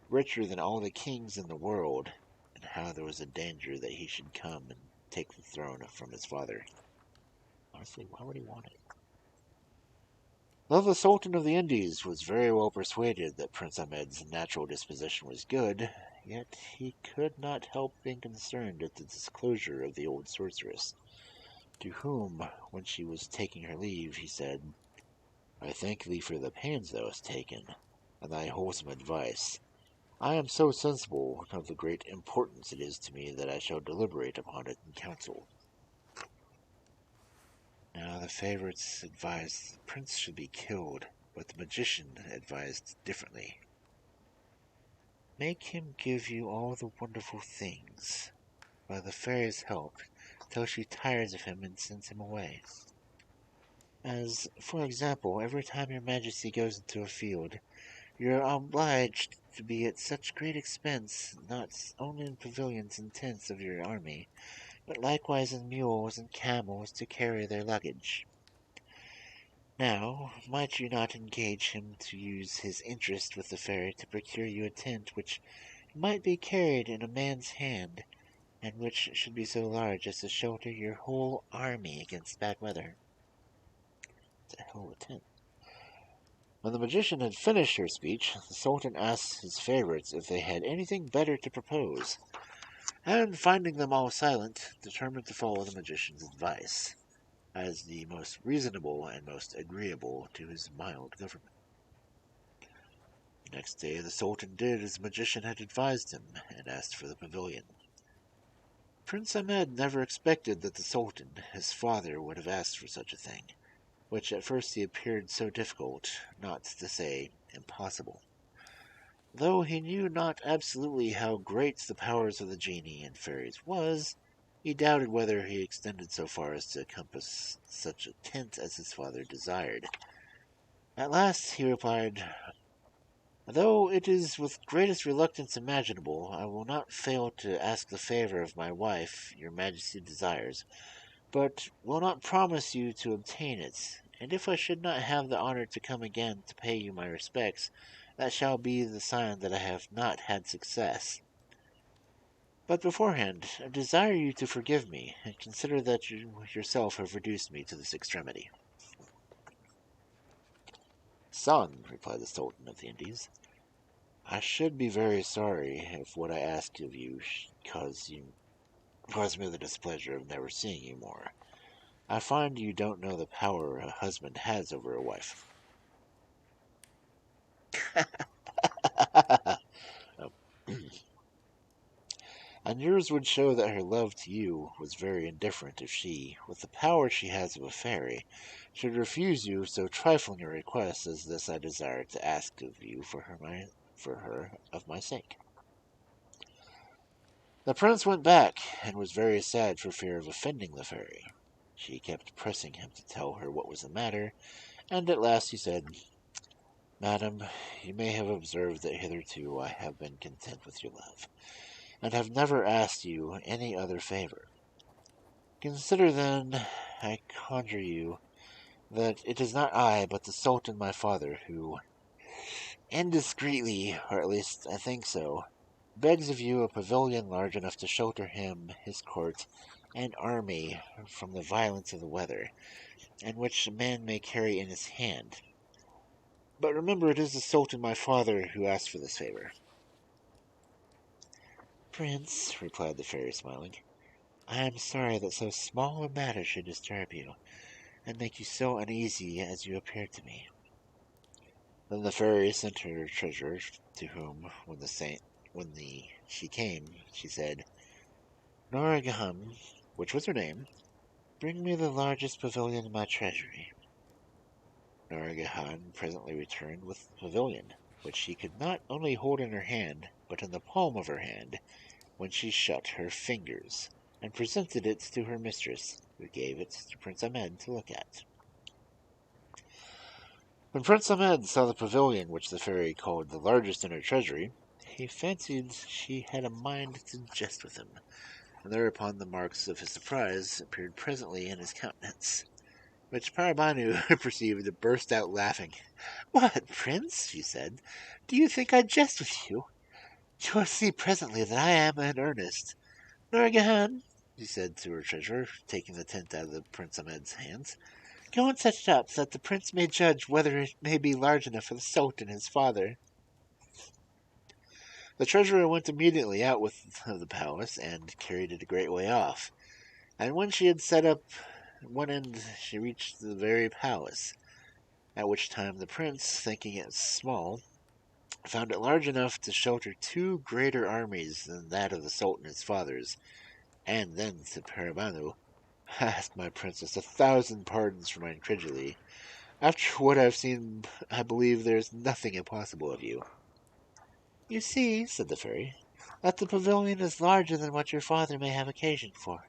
richer than all the kings in the world, and how there was a danger that he should come and take the throne from his father. Honestly, why would he want it? Though the Sultan of the Indies was very well persuaded that Prince Ahmed's natural disposition was good, yet he could not help being concerned at the disclosure of the old sorceress, to whom, when she was taking her leave, he said, "I thank thee for the pains thou hast taken, and thy wholesome advice. I am so sensible of the great importance it is to me that I shall deliberate upon it in council." Now the favorites advised the prince should be killed, but the magician advised differently. "Make him give you all the wonderful things, by the fairy's help, till she tires of him and sends him away. As, for example, every time your majesty goes into a field, you are obliged to be at such great expense, not only in pavilions and tents of your army, but likewise in mules and camels to carry their luggage. Now, might you not engage him to use his interest with the fairy to procure you a tent which might be carried in a man's hand, and which should be so large as to shelter your whole army against bad weather?" It's a hell of a tent. When the magician had finished her speech, the Sultan asked his favorites if they had anything better to propose, and finding them all silent, determined to follow the magician's advice, as the most reasonable and most agreeable to his mild government. Next day the Sultan did as the magician had advised him, and asked for the pavilion. Prince Ahmed never expected that the Sultan, his father, would have asked for such a thing, which at first he appeared so difficult, not to say impossible. Though he knew not absolutely how great the powers of the genie and fairies was, he doubted whether he extended so far as to compass such a tent as his father desired. At last he replied, Though it is with greatest reluctance imaginable, I will not fail to ask the favor of my wife your majesty desires, but will not promise you to obtain it. And if I should not have the honor to come again to pay you my respects, that shall be the sign that I have not had success. But beforehand, I desire you to forgive me, and consider that you yourself have reduced me to this extremity. Son, replied the Sultan of the Indies, I should be very sorry if what I ask of you caused me the displeasure of never seeing you more. I find you don't know the power a husband has over a wife. And yours would show that her love to you was very indifferent if she, with the power she has of a fairy, should refuse you so trifling a request as this I desire to ask of you for her of my sake. The prince went back, and was very sad for fear of offending the fairy. She kept pressing him to tell her what was the matter, and at last he said, Madam, you may have observed that hitherto I have been content with your love, and have never asked you any other favor. Consider, then, I conjure you, that it is not I, but the Sultan my father, who, indiscreetly, or at least I think so, begs of you a pavilion large enough to shelter him, his court, and army from the violence of the weather, and which a man may carry in his hand. But remember, it is the Sultan my father who asks for this favor. Prince, replied the fairy, smiling, I am sorry that so small a matter should disturb you, and make you so uneasy as you appear to me. Then the fairy sent her treasurer, to whom, when she came, she said, Noragaham, which was her name, bring me the largest pavilion in my treasury. Nouragahan presently returned with the pavilion, which she could not only hold in her hand, but in the palm of her hand, when she shut her fingers, and presented it to her mistress, who gave it to Prince Ahmed to look at. When Prince Ahmed saw the pavilion which the fairy called the largest in her treasury, he fancied she had a mind to jest with him, and thereupon the marks of his surprise appeared presently in his countenance, which Paribanou perceived and burst out laughing. What, Prince, she said, do you think I jest with you? You will see presently that I am in earnest. Nouragahan, she said to her treasurer, taking the tent out of the Prince Ahmed's hands, go and set it up so that the prince may judge whether it may be large enough for the Sultan his father. The treasurer went immediately out of the palace, and carried it a great way off. And when she had set up one end, she reached the very palace, at which time the prince, thinking it small, found it large enough to shelter two greater armies than that of the Sultan his father's, and then said Paribanou, ask my princess 1,000 pardons for my incredulity. After what I have seen, I believe there is nothing impossible of you. You see, said the fairy, that the pavilion is larger than what your father may have occasion for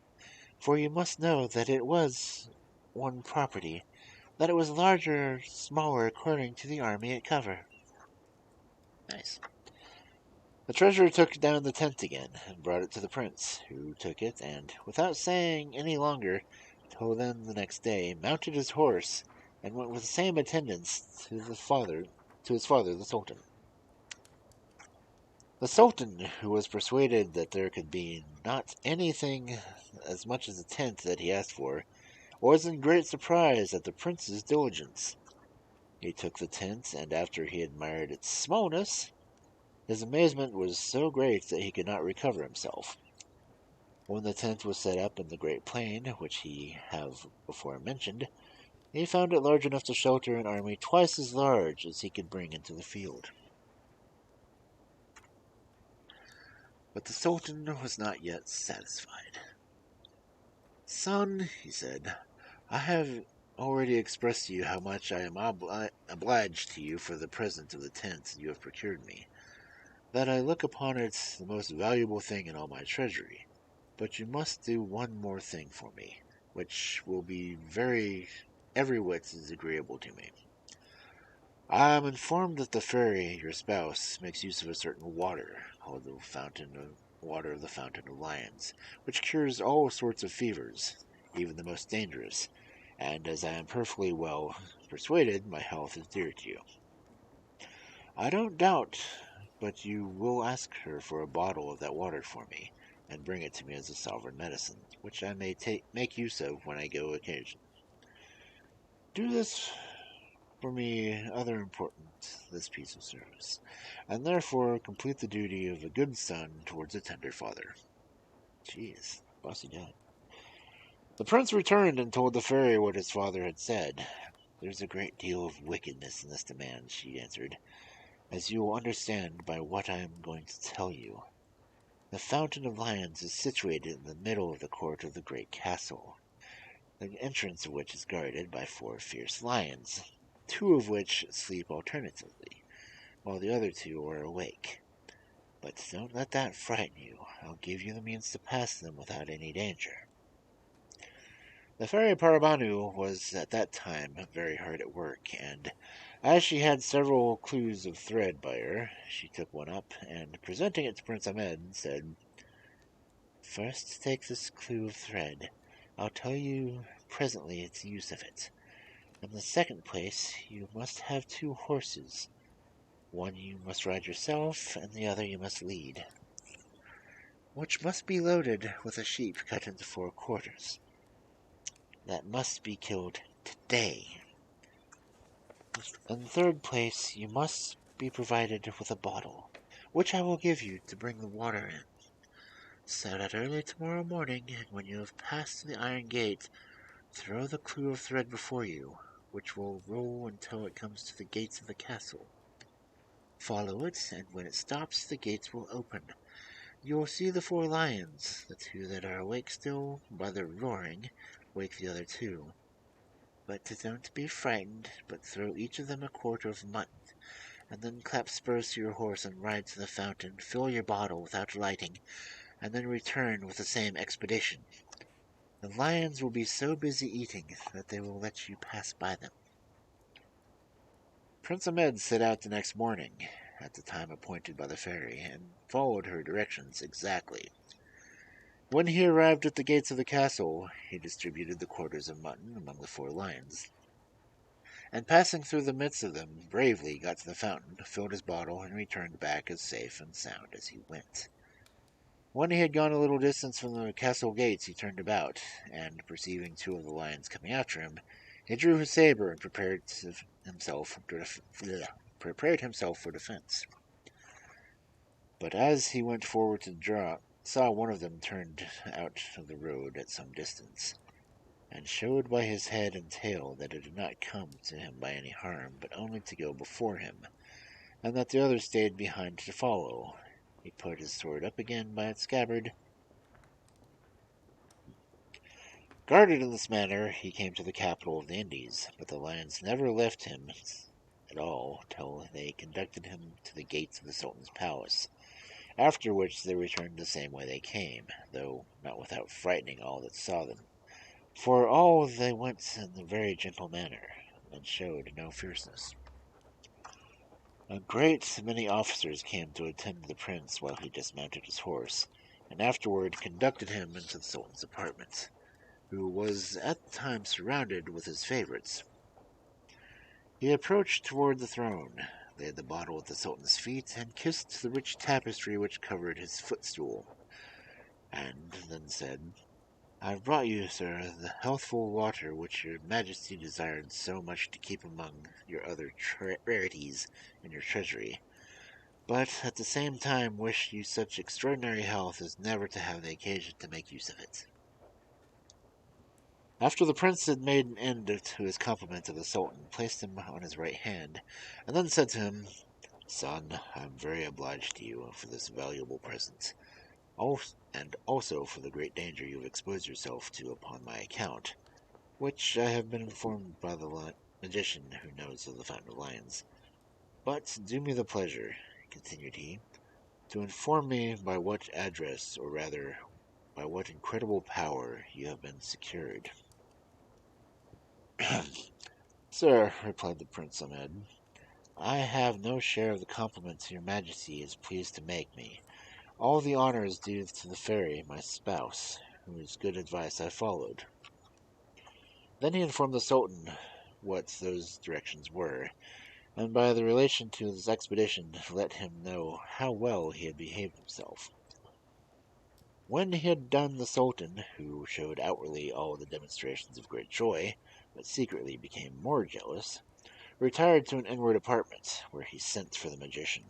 you must know that it was one property, that it was larger or smaller according to the army it covered. Nice. The treasurer took down the tent again, and brought it to the prince, who took it, and, without saying any longer, till then the next day, mounted his horse, and went with the same attendants to his father, the Sultan. The Sultan, who was persuaded that there could be not anything as much as a tent that he asked for, was in great surprise at the prince's diligence. He took the tent, and after he admired its smallness, his amazement was so great that he could not recover himself. When the tent was set up in the great plain, which he have before mentioned, he found it large enough to shelter an army twice as large as he could bring into the field. But the Sultan was not yet satisfied. Son, he said, I have already expressed to you how much I am obliged to you for the present of the tent you have procured me, that I look upon it the most valuable thing in all my treasury. But you must do one more thing for me, which will be every whit as agreeable to me. I am informed that the fairy, your spouse, makes use of a certain water, called the water of the Fountain of Lions, which cures all sorts of fevers, even the most dangerous, and as I am perfectly well persuaded, my health is dear to you. I don't doubt but you will ask her for a bottle of that water for me, and bring it to me as a sovereign medicine, which I may make use of when I go occasion. Do this for me this piece of service, and therefore complete the duty of a good son towards a tender father. Jeez, bossy dad. The prince returned and told the fairy what his father had said. There's a great deal of wickedness in this demand, she answered, as you will understand by what I am going to tell you. The Fountain of Lions is situated in the middle of the court of the great castle, the entrance of which is guarded by 4 fierce lions, 2 of which sleep alternately, while the other 2 are awake. But don't let that frighten you. I'll give you the means to pass them without any danger. The Fairy Paribanou was at that time very hard at work, and as she had several clues of thread by her, she took one up, and presenting it to Prince Ahmed, said, "First take this clue of thread. I'll tell you presently its use of it. In the second place, you must have 2 horses. One you must ride yourself, and the other you must lead, which must be loaded with a sheep cut into 4 quarters. That must be killed today. In the third place, you must be provided with a bottle, which I will give you to bring the water in. Set out early tomorrow morning, and when you have passed the iron gate, throw the clue of thread before you, which will roll until it comes to the gates of the castle. Follow it, and when it stops, the gates will open. You will see the 4 lions. The 2 that are awake still, by their roaring, wake the other 2. But don't be frightened, but throw each of them a quarter of mutton, and then clap spurs to your horse and ride to the fountain, fill your bottle without lighting, and then return with the same expedition. The lions will be so busy eating that they will let you pass by them." Prince Ahmed set out the next morning, at the time appointed by the fairy, and followed her directions exactly. When he arrived at the gates of the castle, he distributed the quarters of mutton among the 4 lions, and passing through the midst of them, bravely got to the fountain, filled his bottle, and returned back as safe and sound as he went. When he had gone a little distance from the castle gates, he turned about, and perceiving 2 of the lions coming after him, he drew his saber and prepared himself for defense. But as he went forward to draw, saw one of them turned out of the road at some distance, and showed by his head and tail that it did not come to him by any harm, but only to go before him, and that the other stayed behind to follow. He put his sword up again by its scabbard. Guarded in this manner, he came to the capital of the Indies, but the lions never left him at all till they conducted him to the gates of the Sultan's palace, after which they returned the same way they came, though not without frightening all that saw them. For all they went in a very gentle manner, and showed no fierceness. A great many officers came to attend the prince while he dismounted his horse, and afterward conducted him into the Sultan's apartment, who was at the time surrounded with his favorites. He approached toward the throne, laid the bottle at the Sultan's feet, and kissed the rich tapestry which covered his footstool, and then said, "I have brought you, sir, the healthful water which your majesty desired so much to keep among your other rarities in your treasury, but at the same time wish you such extraordinary health as never to have the occasion to make use of it." After the prince had made an end to his compliment to the Sultan, placed him on his right hand, and then said to him, "Son, I am very obliged to you for this valuable present, and also for the great danger you have exposed yourself to upon my account, which I have been informed by the magician who knows of the Fountain of Lions. But do me the pleasure," continued he, "to inform me by what address, or rather by what incredible power, you have been secured." "Sir," replied the Prince Ahmed, I have no share of the compliments your majesty is pleased to make me. All the honor is due to the fairy, my spouse, whose good advice I followed. Then he informed the Sultan what those directions were, and by the relation to his expedition let him know how well he had behaved himself. When he had done, the Sultan, who showed outwardly all the demonstrations of great joy, but secretly became more jealous, retired to an inward apartment, where he sent for the magician.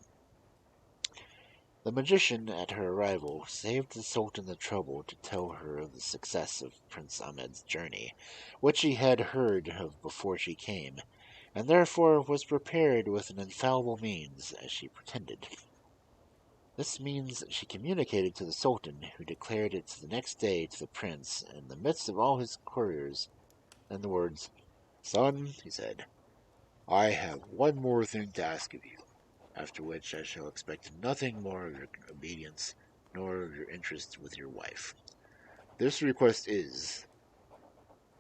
The magician, at her arrival, saved the Sultan the trouble to tell her of the success of Prince Ahmed's journey, which he had heard of before she came, and therefore was prepared with an infallible means, as she pretended. This means she communicated to the Sultan, who declared it the next day to the prince in the midst of all his courtiers, in the words, "Son," he said, "I have one more thing to ask of you, after which I shall expect nothing more of your obedience, nor of your interest with your wife. This request is,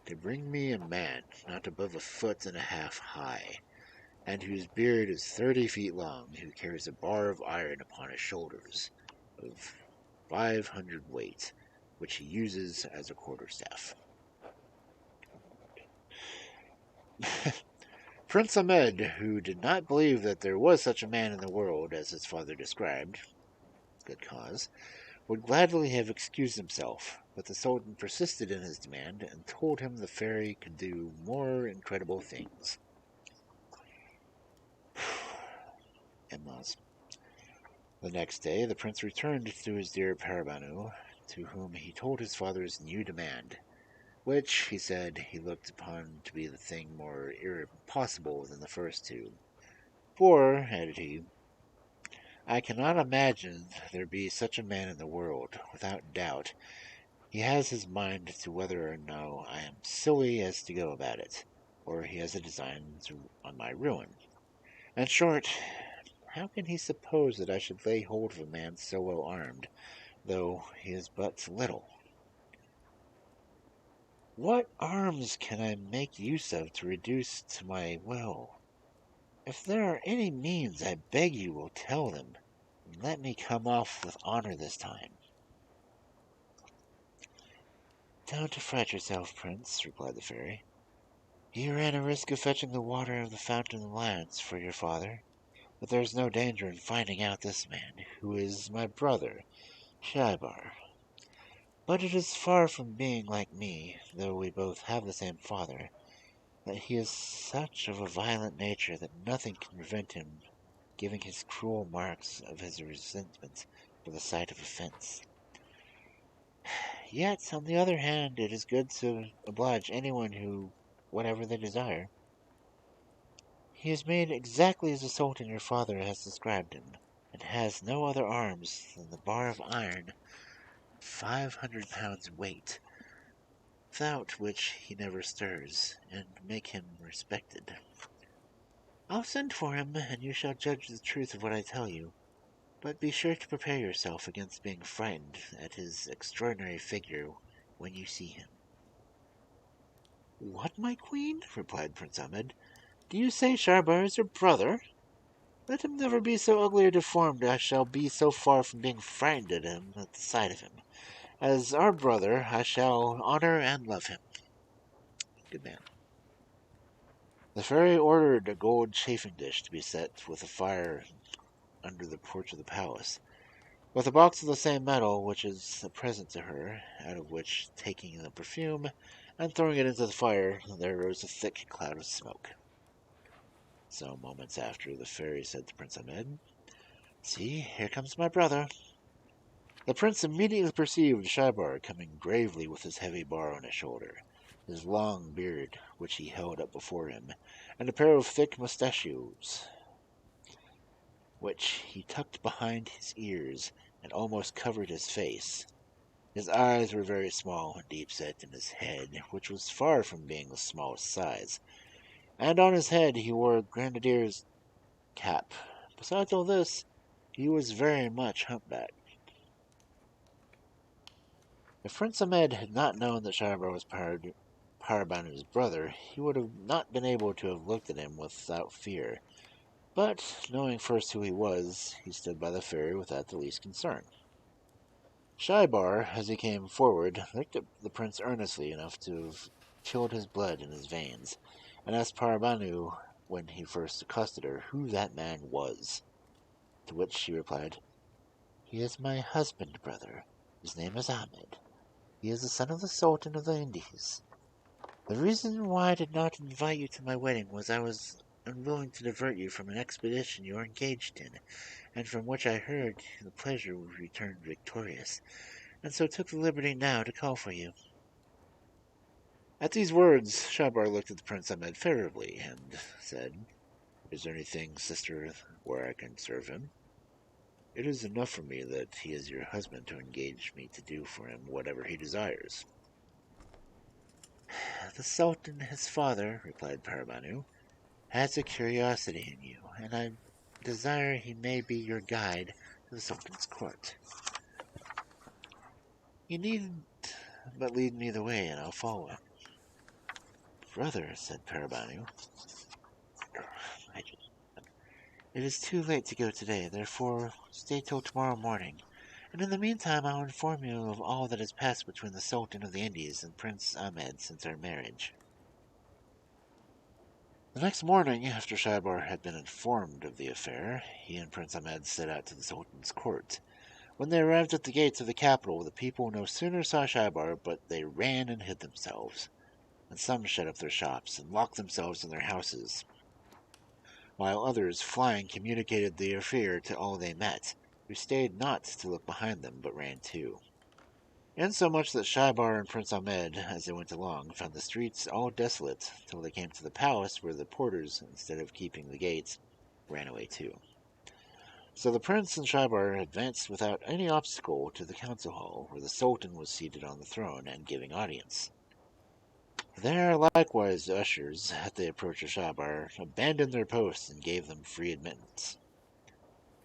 to bring me a man not above 1.5 feet high, and whose beard is 30 feet long, who carries a bar of iron upon his shoulders, of 500 weight, which he uses as a quarterstaff." Prince Ahmed, who did not believe that there was such a man in the world as his father described, good cause, would gladly have excused himself, but the Sultan persisted in his demand and told him the fairy could do more incredible things. In-laws. The next day, the prince returned to his dear Paribanou, to whom he told his father's new demand, which, he said, he looked upon to be the thing more impossible than the first two. "For," added he, "I cannot imagine there be such a man in the world. Without doubt, he has his mind to whether or no I am silly as to go about it, or he has a design on my ruin. In short, how can he suppose that I should lay hold of a man so well armed, though he is but little? What arms can I make use of to reduce to my will? If there are any means, I beg you will tell them, and let me come off with honor this time." "Don't fret yourself, Prince," replied the fairy. "You ran a risk of fetching the water of the fountain of the lands for your father, but there is no danger in finding out this man, who is my brother, Shaibar. But it is far from being like me, though we both have the same father, that he is such of a violent nature that nothing can prevent him giving his cruel marks of his resentment for the sight of offence. Yet, on the other hand, it is good to oblige anyone who, whatever they desire. He is made exactly as the Sultan your father has described him, and has no other arms than the bar of iron, 500 pounds weight, without which he never stirs, and make him respected. I'll send for him, and you shall judge the truth of what I tell you. But be sure to prepare yourself against being frightened at his extraordinary figure when you see him." "What, my queen?" replied Prince Ahmed. "Do you say Sharbar is your brother? Let him never be so ugly or deformed I shall be so far from being frightened at the sight of him. As our brother, I shall honor and love him." Good man. The fairy ordered a gold chafing dish to be set with a fire under the porch of the palace, with a box of the same metal, which is a present to her, out of which, taking the perfume and throwing it into the fire, there rose a thick cloud of smoke. Some moments after, the fairy said to Prince Ahmed, "See, here comes my brother." The prince immediately perceived Shaibar coming gravely with his heavy bar on his shoulder, his long beard, which he held up before him, and a pair of thick mustachios, which he tucked behind his ears and almost covered his face. His eyes were very small and deep-set, in his head, which was far from being the smallest size, and on his head he wore a grenadier's cap. Besides all this, he was very much humpbacked. If Prince Ahmed had not known that Shahbar was Paribanou's brother, he would have not been able to have looked at him without fear. But, knowing first who he was, he stood by the fairy without the least concern. Shaibar, as he came forward, looked at the prince earnestly enough to have chilled his blood in his veins, and asked Paribanou, when he first accosted her, who that man was. To which she replied, "He is my husband, brother. His name is Ahmed. He is the son of the Sultan of the Indies. The reason why I did not invite you to my wedding was I was unwilling to divert you from an expedition you are engaged in, and from which I heard the pleasure would return victorious, and so took the liberty now to call for you." At these words, Shabar looked at the Prince Ahmed favorably, and said, "Is there anything, sister, where I can serve him? It is enough for me that he is your husband to engage me to do for him whatever he desires." "The Sultan, his father," replied Paribanou, "has a curiosity in you, and I desire he may be your guide to the Sultan's court. You need but lead me the way, and I'll follow." "Brother," said Paribanou, "it is too late to go today, therefore stay till tomorrow morning, and in the meantime I'll inform you of all that has passed between the Sultan of the Indies and Prince Ahmed since our marriage." The next morning, after Shaibar had been informed of the affair, he and Prince Ahmed set out to the Sultan's court. When they arrived at the gates of the capital, the people no sooner saw Shaibar but they ran and hid themselves, and some shut up their shops and locked themselves in their houses, while others, flying, communicated their fear to all they met, who stayed not to look behind them but ran too. Insomuch that Shaibar and Prince Ahmed, as they went along, found the streets all desolate, till they came to the palace, where the porters, instead of keeping the gates, ran away too. So the prince and Shaibar advanced without any obstacle to the council hall, where the Sultan was seated on the throne and giving audience. There likewise the ushers, at the approach of Shaibar, abandoned their posts and gave them free admittance.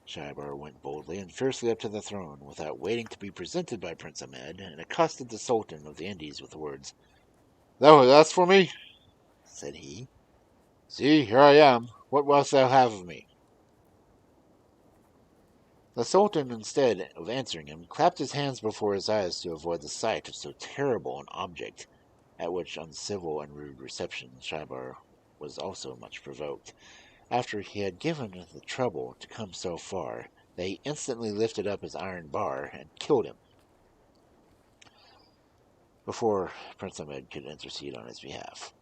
Shaibar went boldly and fiercely up to the throne, without waiting to be presented by Prince Ahmed, and accosted the Sultan of the Indies with the words, "Thou hast asked for me?" said he. "See, here I am. What wilt thou have of me?" The Sultan, instead of answering him, clapped his hands before his eyes to avoid the sight of so terrible an object, at which uncivil and rude reception Shaibar was also much provoked. After he had given the trouble to come so far, they instantly lifted up his iron bar and killed him, before Prince Ahmed could intercede on his behalf.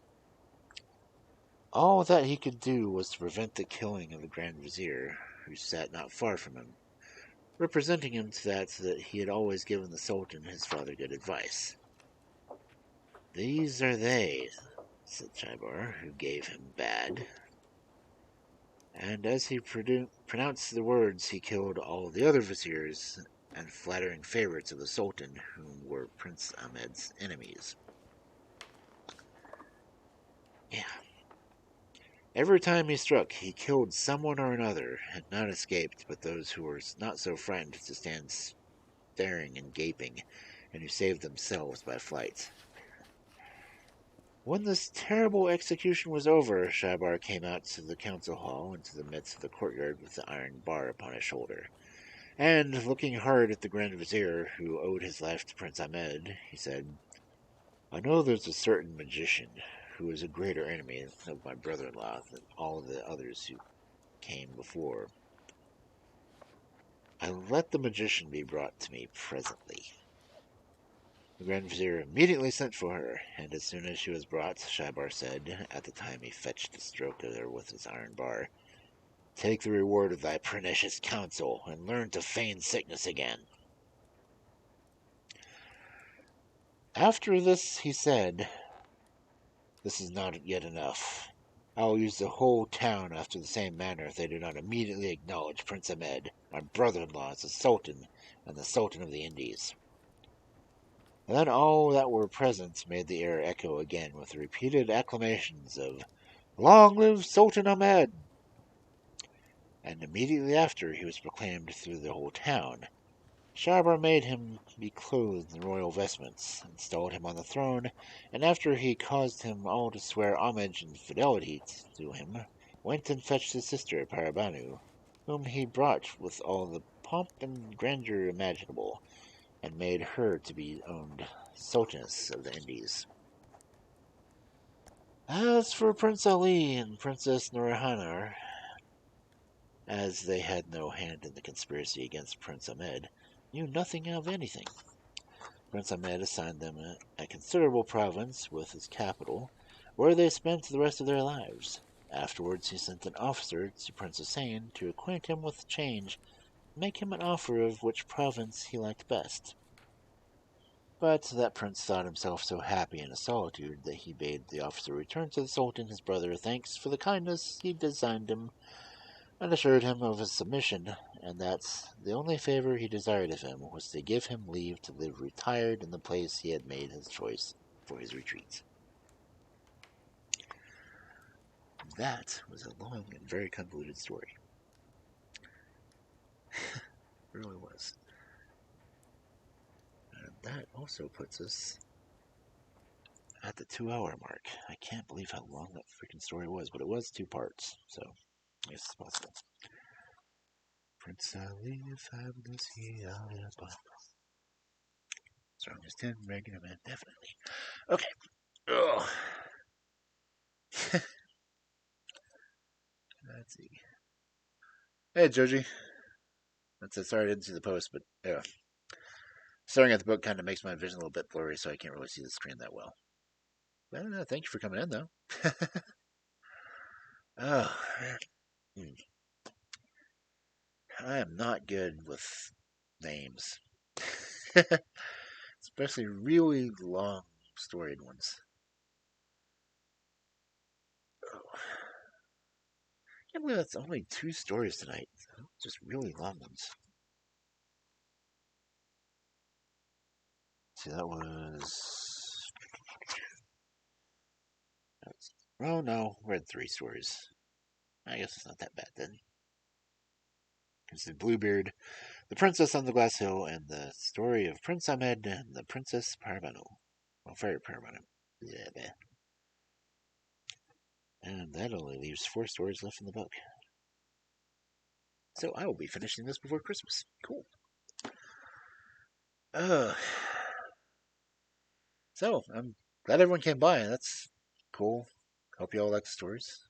All that he could do was to prevent the killing of the Grand Vizier, who sat not far from him, representing him to that he had always given the Sultan his father good advice. "These are they," said Shaibar, "who gave him bad." And as he pronounced the words, he killed all the other viziers and flattering favorites of the Sultan, whom were Prince Ahmed's enemies. Yeah. Every time he struck, he killed someone or another, and none escaped but those who were not so frightened to stand staring and gaping, and who saved themselves by flight. When this terrible execution was over, Shaibar came out to the council hall into the midst of the courtyard with the iron bar upon his shoulder, and, looking hard at the Grand Vizier, who owed his life to Prince Ahmed, he said, "I know there's a certain magician who is a greater enemy of my brother-in-law than all the others who came before. I'll let the magician be brought to me presently." The Grand Vizier immediately sent for her, and as soon as she was brought, Shaibar said, at the time he fetched a stroke at her with his iron bar, "Take the reward of thy pernicious counsel, and learn to feign sickness again." After this he said, "This is not yet enough. I will use the whole town after the same manner if they do not immediately acknowledge Prince Ahmed, my brother-in-law, as the Sultan and the Sultan of the Indies." And then all that were present made the air echo again with the repeated acclamations of "Long live Sultan Ahmed!" And immediately after he was proclaimed through the whole town. Shaibar made him be clothed in royal vestments, installed him on the throne, and after he caused him all to swear homage and fidelity to him, went and fetched his sister Paribanou, whom he brought with all the pomp and grandeur imaginable, and made her to be owned Sultaness of the Indies. As for Prince Ali and Princess Nourhanar, as they had no hand in the conspiracy against Prince Ahmed, knew nothing of anything. Prince Ahmed assigned them a considerable province with its capital, where they spent the rest of their lives. Afterwards he sent an officer to Prince Hussein to acquaint him with the change, and make him an offer of which province he liked best. But that prince thought himself so happy in his solitude that he bade the officer return to the Sultan his brother thanks for the kindness he designed him, and assured him of his submission, and that the only favor he desired of him was to give him leave to live retired in the place he had made his choice for his retreat. That was a long and very convoluted story. It really was. And that also puts us at the 2-hour mark. I can't believe how long that freaking story was, but it was 2 parts, so I guess it's possible. Prince Ali, fabulous, strong as 10, regular man, definitely. Okay. Ugh. Let's see. Hey, Joji. That's it. Sorry I didn't see the post, but yeah. Staring at the book kind of makes my vision a little bit blurry, so I can't really see the screen that well. But thank you for coming in, though. Oh, I am not good with names. Especially really long storied ones. Oh. I can't believe that's only 2 stories tonight. Just really long ones. See, that was... Oh no, we had 3 stories. I guess it's not that bad then. It's the Bluebeard, the Princess on the Glass Hill, and the story of Prince Ahmed and the Princess Paribanou. Well, Fairy Paribanou. Yeah. And that only leaves 4 stories left in the book. So I will be finishing this before Christmas. Cool. So I'm glad everyone came by. That's cool. Hope you all like the stories.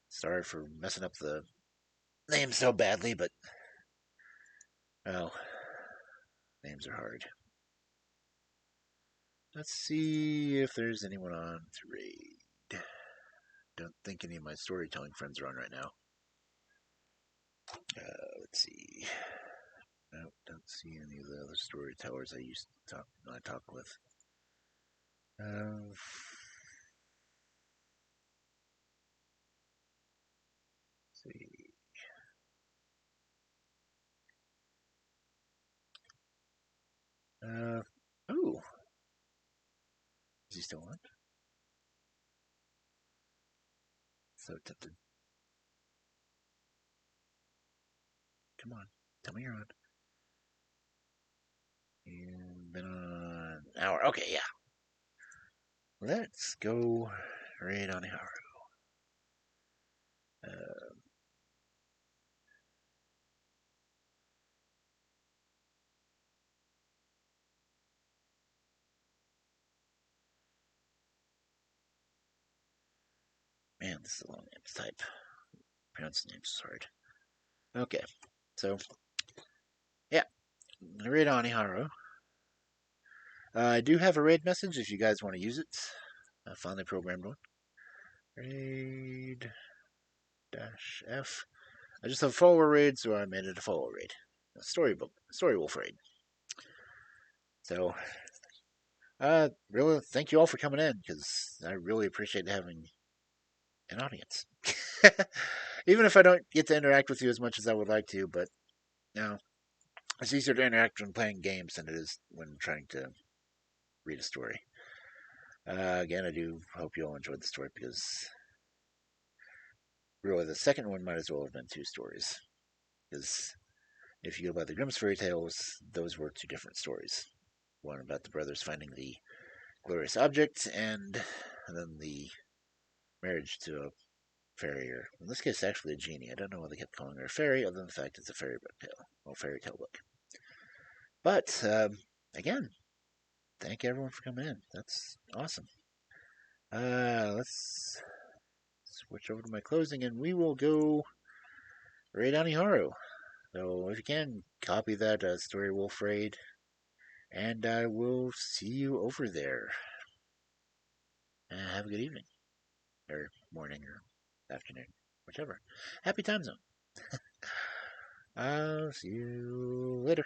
Sorry for messing up the name so badly, but well, names are hard. Let's see if there's anyone on to raid. Don't think any of my storytelling friends are on right now. Let's see. Nope, don't see any of the other storytellers I used to talk with. Let's see. Oh. Is he still on? So tempted. Come on. Tell me you're on. You've been on an hour. Okay, yeah. Let's go raid on Haru. Man, this is a long name to type. Pronouncing names is hard. Okay, so yeah, I'm gonna raid on Haru. I do have a raid message if you guys want to use it. I finally programmed one. Raid -F. I just have a follower raid, so I made it a follower raid. A story wolf raid. So, really, thank you all for coming in, because I really appreciate having an audience. Even if I don't get to interact with you as much as I would like to, but it's easier to interact when playing games than it is when trying to read a story. Again, I do hope you all enjoyed the story, because really the second one might as well have been 2 stories. Because if you go by the Grimm's fairy tales, those were 2 different stories. One about the brothers finding the glorious object, and then the marriage to a fairy, or in this case, actually a genie. I don't know why they kept calling her a fairy, other than the fact it's a fairy tale book. But again, thank everyone for coming in. That's awesome. Let's switch over to my closing, and we will go Raidani Haru. So if you can, copy that Story Wolf raid, and I will see you over there. Have a good evening, or morning, or afternoon, whichever. Happy time zone. I'll see you later.